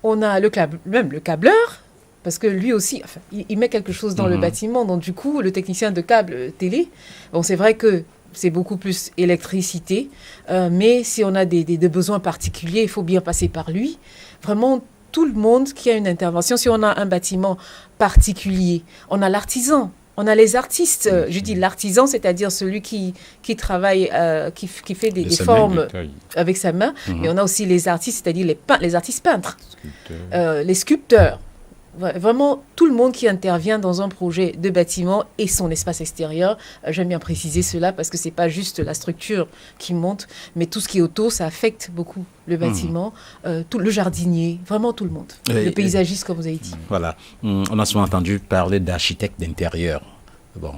On a même le câbleur, parce que lui aussi, enfin, il met quelque chose dans le bâtiment. Donc du coup, le technicien de câble télé, bon, c'est vrai que c'est beaucoup plus électricité, mais si on a des besoins particuliers, il faut bien passer par lui. Vraiment, tout le monde qui a une intervention, si on a un bâtiment particulier, on a l'artisan, on a les artistes. Je dis l'artisan, c'est-à-dire celui qui travaille, qui fait des formes avec sa main, et on a aussi les artistes, c'est-à-dire les artistes peintres, les sculpteurs. Vraiment, tout le monde qui intervient dans un projet de bâtiment et son espace extérieur. J'aime bien préciser cela parce que ce n'est pas juste la structure qui monte, mais tout ce qui est autour, ça affecte beaucoup le bâtiment, tout le jardinier, vraiment tout le monde. Le paysagiste, comme vous avez dit. Voilà. On a souvent entendu parler d'architecte d'intérieur. Bon,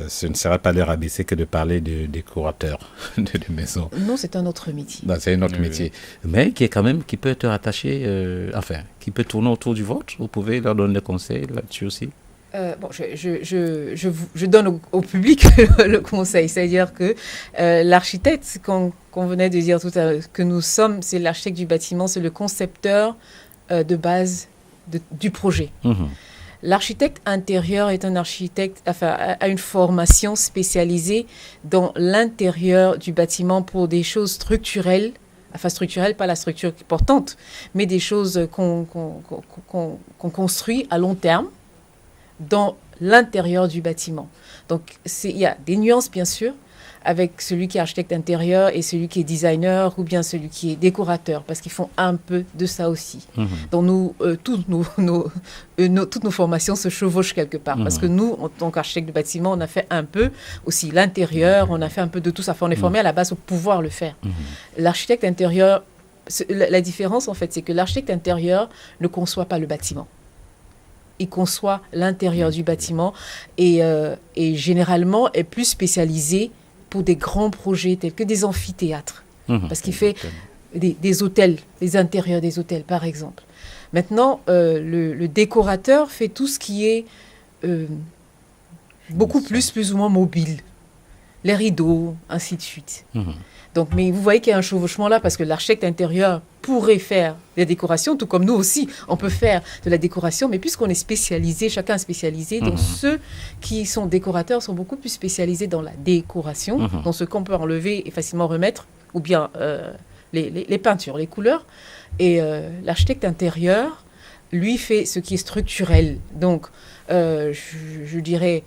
ce ne serait pas leur ABC que de parler de décorateur de maison. Non, c'est un autre métier. Non, c'est un autre métier. Mais qui peut être rattaché, qui peut tourner autour du vôtre. Vous pouvez leur donner des conseils là-dessus aussi. Bon, je donne au public le conseil, c'est-à-dire que l'architecte, qu'on venait de dire tout à l'heure, que nous sommes, c'est l'architecte du bâtiment, c'est le concepteur de base du projet. L'architecte intérieur est un architecte, a une formation spécialisée dans l'intérieur du bâtiment pour des choses structurelles, structurelles, pas la structure portante, mais des choses qu'on construit à long terme dans l'intérieur du bâtiment. Donc, il y a des nuances, bien sûr, avec celui qui est architecte intérieur et celui qui est designer ou bien celui qui est décorateur, parce qu'ils font un peu de ça aussi. Donc, toutes nos formations se chevauchent quelque part, parce que nous, en tant qu'architecte de bâtiment, on a fait un peu aussi l'intérieur, on a fait un peu de tout ça. On est formé à la base pour pouvoir le faire. L'architecte intérieur, la différence, en fait, c'est que l'architecte intérieur ne conçoit pas le bâtiment. Il conçoit l'intérieur du bâtiment et généralement est plus spécialisé pour des grands projets tels que des amphithéâtres, parce qu'il fait des hôtels, les intérieurs des hôtels, par exemple. Maintenant, le décorateur fait tout ce qui est beaucoup plus ou moins mobile. Les rideaux, ainsi de suite. Donc, mais vous voyez qu'il y a un chevauchement là, parce que l'architecte intérieur pourrait faire des décorations, tout comme nous aussi, on peut faire de la décoration, mais puisqu'on est spécialisé, chacun est spécialisé, donc ceux qui sont décorateurs sont beaucoup plus spécialisés dans la décoration, dans ce qu'on peut enlever et facilement remettre, ou bien les peintures, les couleurs. Et l'architecte intérieur, lui, fait ce qui est structurel. Donc, je dirais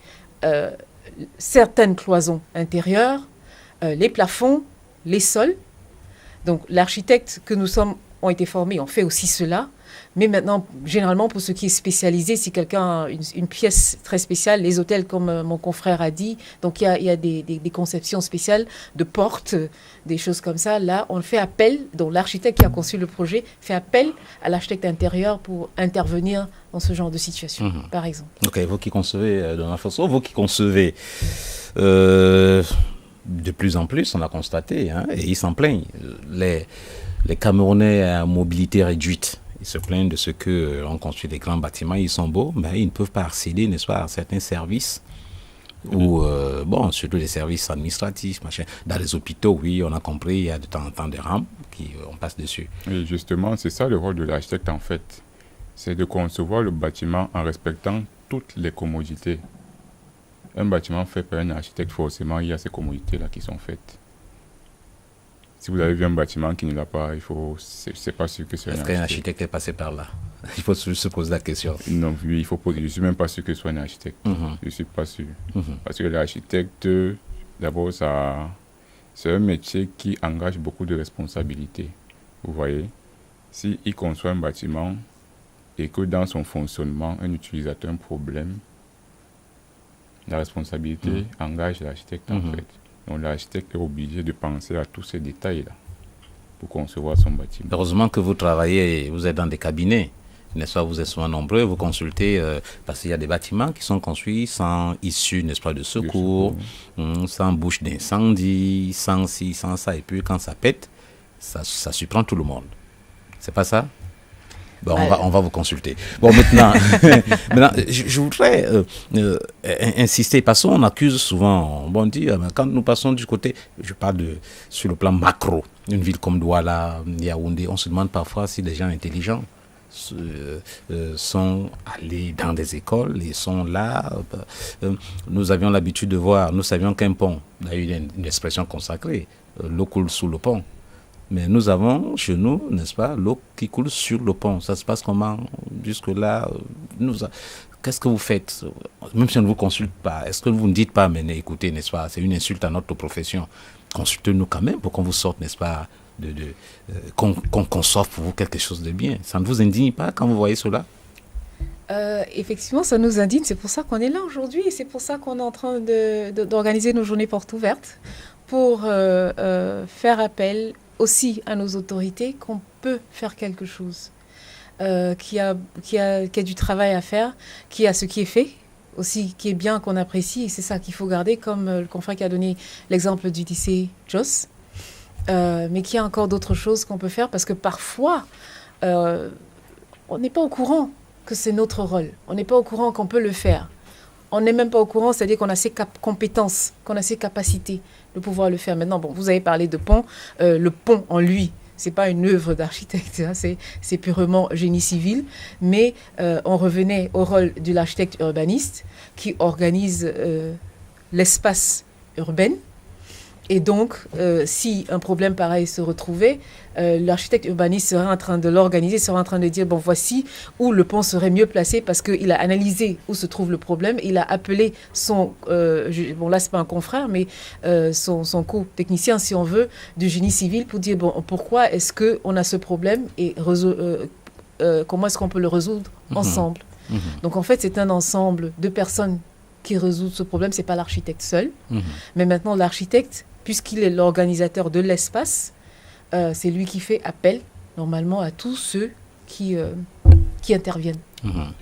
certaines cloisons intérieures, les plafonds, les sols. Donc, l'architecte que nous sommes ont été formés, on fait aussi cela. Mais maintenant, généralement, pour ce qui est spécialisé, si quelqu'un a une pièce très spéciale, les hôtels, comme mon confrère a dit, donc il y a des conceptions spéciales de portes, des choses comme ça. Là, on fait appel, donc l'architecte qui a conçu le projet fait appel à l'architecte intérieur pour intervenir dans ce genre de situation, par exemple. Ok, vous qui concevez, Donald François, vous qui concevez... de plus en plus, on a constaté, et ils s'en plaignent. Les Camerounais à mobilité réduite, ils se plaignent de ce qu'on construit des grands bâtiments, ils sont beaux, mais ils ne peuvent pas accéder, n'est-ce pas, à certains services, ou, surtout les services administratifs, machin. Dans les hôpitaux, oui, on a compris, il y a de temps en temps des rampes, on passe dessus. Et justement, c'est ça le rôle de l'architecte, en fait. C'est de concevoir le bâtiment en respectant toutes les commodités. Un bâtiment fait par un architecte, forcément, il y a ces commodités-là qui sont faites. Si vous avez vu un bâtiment qui ne l'a pas, c'est pas sûr que c'est un architecte. Est-ce qu'un architecte est passé par là? Il faut se poser la question. Non, oui, je ne suis même pas sûr que ce soit un architecte. Je ne suis pas sûr. Parce que l'architecte, d'abord, c'est un métier qui engage beaucoup de responsabilités. Vous voyez, s'il conçoit un bâtiment et que dans son fonctionnement, un utilisateur a un problème, la responsabilité engage l'architecte en fait. Donc l'architecte est obligé de penser à tous ces détails-là pour concevoir son bâtiment. Heureusement que vous travaillez, vous êtes dans des cabinets, n'est-ce pas? Vous êtes souvent nombreux, vous consultez, parce qu'il y a des bâtiments qui sont construits sans issue, n'est-ce pas, de secours, sans bouche d'incendie, sans ci, sans ça. Et puis quand ça pète, ça surprend tout le monde. C'est pas ça? Bon, on va vous consulter. Bon, maintenant, je voudrais insister, parce qu'on accuse souvent, on dit, quand nous passons du côté, je parle sur le plan macro, une ville comme Douala, Yaoundé, on se demande parfois si des gens intelligents sont allés dans des écoles et sont là. Nous avions l'habitude de voir, nous savions qu'un pont, il y a eu une expression consacrée, l'eau coule sous le pont. Mais nous avons chez nous, n'est-ce pas, l'eau qui coule sur le pont. Ça se passe comment jusque-là? Qu'est-ce que vous faites? Même si on ne vous consulte pas, est-ce que vous ne dites pas, mais écoutez, n'est-ce pas, c'est une insulte à notre profession. Consultez-nous quand même pour qu'on vous sorte, n'est-ce pas, qu'on sorte pour vous quelque chose de bien. Ça ne vous indigne pas quand vous voyez cela? Effectivement, ça nous indigne. C'est pour ça qu'on est là aujourd'hui. Et c'est pour ça qu'on est en train d'organiser nos journées portes ouvertes pour faire appel aussi à nos autorités qu'on peut faire quelque chose, qu'il y a du travail à faire, qu'il y a ce qui est fait, aussi qui est bien, qu'on apprécie, et c'est ça qu'il faut garder, comme le confrère qui a donné l'exemple du lycée Jos, mais qu'il y a encore d'autres choses qu'on peut faire, parce que parfois, on n'est pas au courant que c'est notre rôle, on n'est pas au courant qu'on peut le faire. On n'est même pas au courant, c'est-à-dire qu'on a ces compétences, qu'on a ces capacités de pouvoir le faire. Maintenant, bon, vous avez parlé de pont. Le pont en lui, c'est pas une œuvre d'architecte, hein, c'est purement génie civil. Mais on revenait au rôle de l'architecte urbaniste qui organise l'espace urbain. Et donc, si un problème pareil se retrouvait, l'architecte urbaniste serait en train de l'organiser, serait en train de dire, bon, voici où le pont serait mieux placé, parce qu'il a analysé où se trouve le problème, il a appelé son, bon là c'est pas un confrère, mais son co-technicien, si on veut, du génie civil, pour dire, bon, pourquoi est-ce qu'on a ce problème et comment est-ce qu'on peut le résoudre ensemble. Donc en fait, c'est un ensemble de personnes qui résout ce problème, c'est pas l'architecte seul, mais maintenant l'architecte, puisqu'il est l'organisateur de l'espace, c'est lui qui fait appel normalement à tous ceux qui interviennent.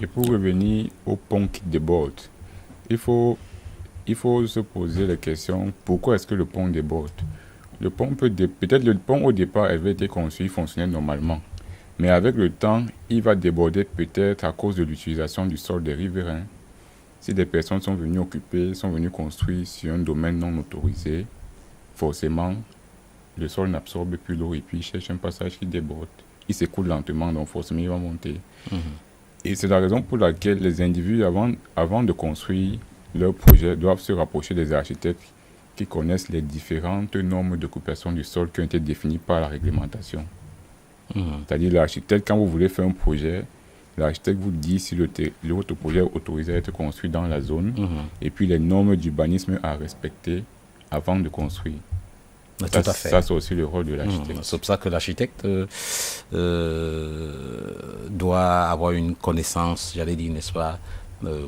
Et pour revenir au pont qui déborde, il faut se poser la question, pourquoi est-ce que le pont déborde? Le pont peut-être le pont au départ avait été conçu, fonctionnait normalement, mais avec le temps, il va déborder peut-être à cause de l'utilisation du sol des riverains. Si des personnes sont venues construire sur un domaine non autorisé, forcément, le sol n'absorbe plus l'eau et puis il cherche un passage qui déborde. Il s'écoule lentement, donc forcément, il va monter. Et c'est la raison pour laquelle les individus, avant de construire leur projet, doivent se rapprocher des architectes qui connaissent les différentes normes d'occupation du sol qui ont été définies par la réglementation. C'est-à-dire, l'architecte, quand vous voulez faire un projet, l'architecte vous dit si votre projet est autorisé à être construit dans la zone et puis les normes d'urbanisme à respecter avant de construire. Tout à fait. Ça, c'est aussi le rôle de l'architecte. C'est pour ça que l'architecte doit avoir une connaissance, j'allais dire, n'est-ce pas,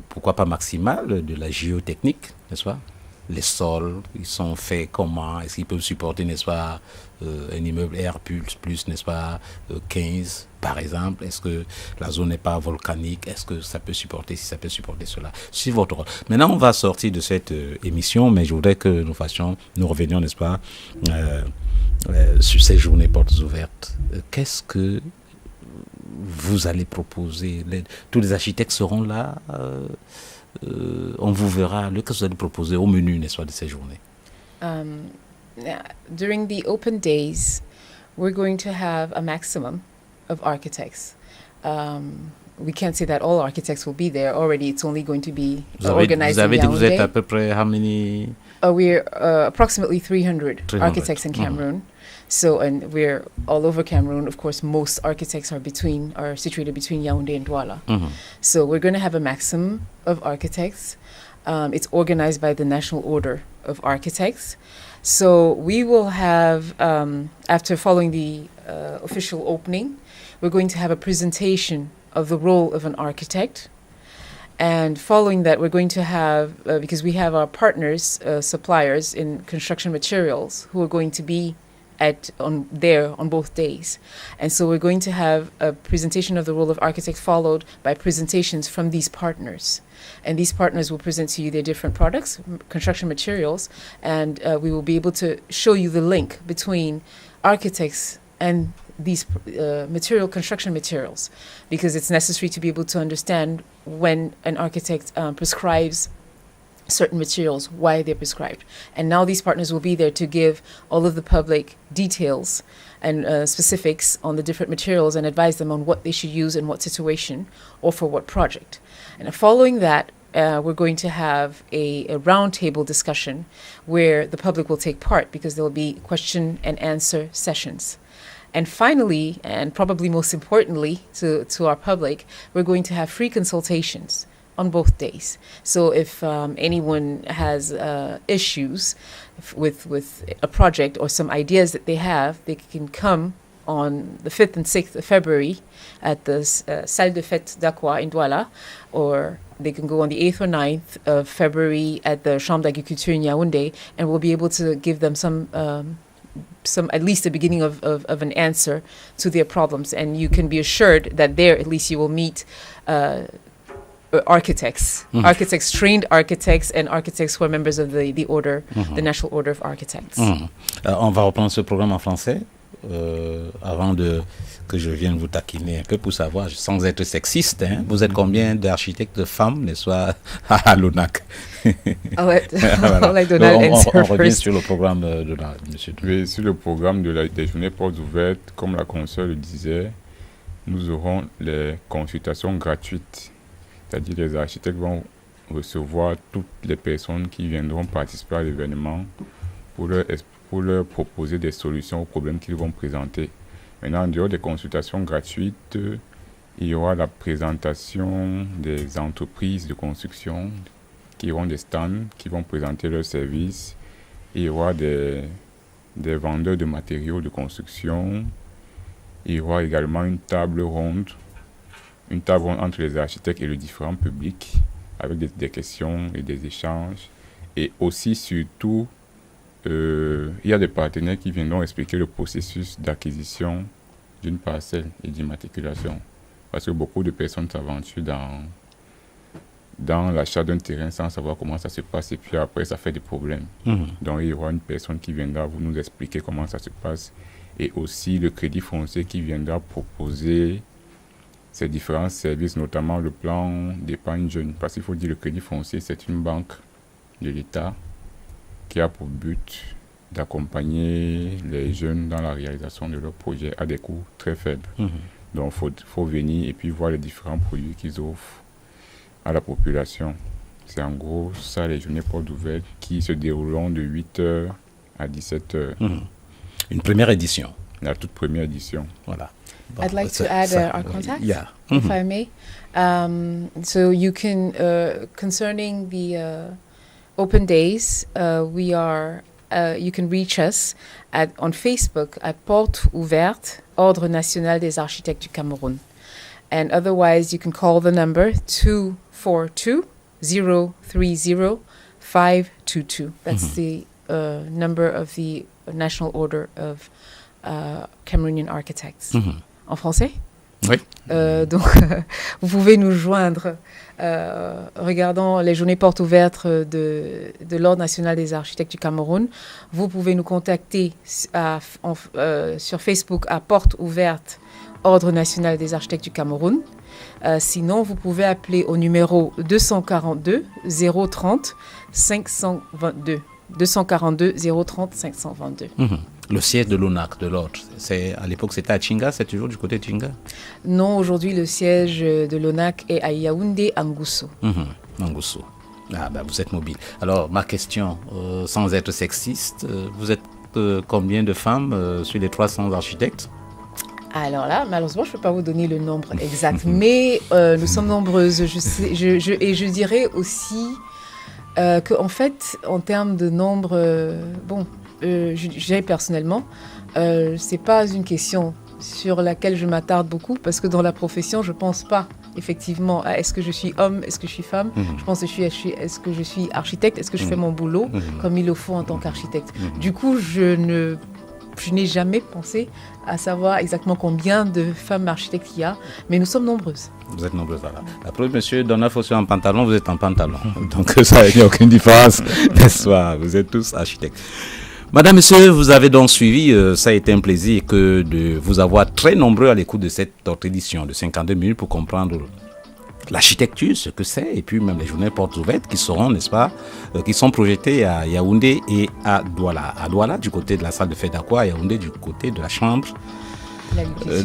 pourquoi pas maximale, de la géotechnique, n'est-ce pas? Les sols, ils sont faits comment? Est-ce qu'ils peuvent supporter, n'est-ce pas, un immeuble R+, n'est-ce pas, 15, par exemple? Est-ce que la zone n'est pas volcanique? Est-ce que ça peut supporter, si ça peut supporter cela? C'est votre rôle. Maintenant, on va sortir de cette émission, mais je voudrais que nous revenions, n'est-ce pas, sur ces journées portes ouvertes. Qu'est-ce que vous allez proposer? Tous les architectes seront là. On vous verra. Qu'est-ce que vous allez proposer au menu, n'est-ce pas, de ces journées? During the open days, we're going to have a maximum of architects. We can't say that all architects will be there. Already, it's only going to be organized in Yaoundé. Vous êtes à peu près how many? We're approximately 300 architects in Cameroon. So, and we're all over Cameroon. Of course, most architects are situated between Yaoundé and Douala. So we're going to have a maximum of architects. It's organized by the National Order of Architects. So we will have, after following the official opening, we're going to have a presentation of the role of an architect. And following that, we're going to have, because we have our partners, suppliers in construction materials who are going to be on both days. And so we're going to have a presentation of the role of architect followed by presentations from these partners. And these partners will present to you their different products, construction materials, and we will be able to show you the link between architects and these construction materials, because it's necessary to be able to understand when an architect prescribes certain materials, why they're prescribed. And now these partners will be there to give all of the public details and specifics on the different materials and advise them on what they should use in what situation or for what project. And following that, we're going to have a roundtable discussion where the public will take part, because there will be question and answer sessions. And finally, and probably most importantly to our public, we're going to have free consultations on both days. So if anyone has issues with a project or some ideas that they have, they can come on the 5th and 6th of February at the Salle de Fête d'Aqua in Douala, or they can go on the 8th or 9th of February at the Chambre d'Agriculture in Yaoundé, and we'll be able to give them some at least the beginning of an answer to their problems. And you can be assured that there at least you will meet architects, trained architects, and architects who are members of the order, the National Order of Architects. On va reprendre ce programme en français avant que je vienne vous taquiner un peu pour savoir, sans être sexiste, hein, vous êtes combien d'architectes femmes, n'est-ce pas, à l'ONAC? I'll let Donald answer on revient first. sur le programme de monsieur. Oui, sur le programme des journées portes ouvertes, comme la consoeur le disait, nous aurons les consultations gratuites. C'est-à-dire les architectes vont recevoir toutes les personnes qui viendront participer à l'événement pour leur proposer des solutions aux problèmes qu'ils vont présenter. Maintenant, en dehors des consultations gratuites, il y aura la présentation des entreprises de construction qui auront des stands, qui vont présenter leurs services. Il y aura des vendeurs de matériaux de construction. Il y aura également une table ronde entre les architectes et le différent public, avec des questions et des échanges. Et aussi, surtout, il y a des partenaires qui viendront expliquer le processus d'acquisition d'une parcelle et d'immatriculation. Parce que beaucoup de personnes s'aventurent dans l'achat d'un terrain sans savoir comment ça se passe, et puis après, ça fait des problèmes. Donc, il y aura une personne qui viendra nous expliquer comment ça se passe, et aussi le Crédit Foncier qui viendra proposer ces différents services, notamment le plan d'épargne jeune. Parce qu'il faut dire, le Crédit Foncier, c'est une banque de l'État qui a pour but d'accompagner les jeunes dans la réalisation de leurs projets à des coûts très faibles. Donc, il faut venir et puis voir les différents produits qu'ils offrent à la population. C'est en gros ça, les journées portes ouvertes qui se dérouleront de 8h à 17h. Une première édition. La toute première édition. Voilà. Bon, I'd like to add our contact, yeah. if I may. So you can, concerning the open days, you can reach us on Facebook at Porte Ouverte, Ordre National des Architectes du Cameroun. And otherwise, you can call the number 242-030-522. That's the number of the National Order of Cameroonian Architects. En français? Oui. Donc, vous pouvez nous joindre regardant les journées portes ouvertes de l'Ordre national des architectes du Cameroun. Vous pouvez nous contacter sur Facebook à Porte ouverte Ordre national des architectes du Cameroun. Sinon, vous pouvez appeler au numéro 242 030 522. 242 030 522. Le siège de l'ONAC, de l'ordre, à l'époque c'était à Tchinga, c'est toujours du côté de Tchinga? Non, aujourd'hui le siège de l'ONAC est à Yaoundé, Angousso. Angousso. Ah ben vous êtes mobile. Alors ma question, sans être sexiste, vous êtes combien de femmes sur les 300 architectes? Alors là, malheureusement, je ne peux pas vous donner le nombre exact, mais nous sommes nombreuses. Et je dirais aussi qu'en fait, en termes de nombre, je dirais personnellement, c'est pas une question sur laquelle je m'attarde beaucoup parce que dans la profession, je pense pas effectivement à est-ce que je suis homme, est-ce que je suis femme. Je pense que est-ce que je suis architecte, est-ce que je fais mon boulot comme il le faut en tant qu'architecte. Du coup, je n'ai jamais pensé à savoir exactement combien de femmes architectes il y a, mais nous sommes nombreuses. Vous êtes nombreuses, voilà. Après, monsieur Donald Fossé en pantalon, vous êtes en pantalon. Donc, ça n'y a aucune différence, n'est-ce pas? Vous êtes tous architectes. Madame, monsieur, vous avez donc suivi, ça a été un plaisir que de vous avoir très nombreux à l'écoute de cette autre édition de 52 minutes pour comprendre l'architecture, ce que c'est, et puis même les journées portes ouvertes qui seront, n'est-ce pas, qui sont projetées à Yaoundé et à Douala. À Douala, du côté de la salle de fête d'Aqua, à Yaoundé, du côté de la chambre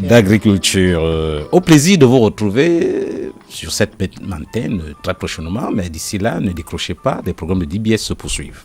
d'agriculture. Au plaisir de vous retrouver sur cette antenne très prochainement, mais d'ici là, ne décrochez pas, des programmes de DBS se poursuivent.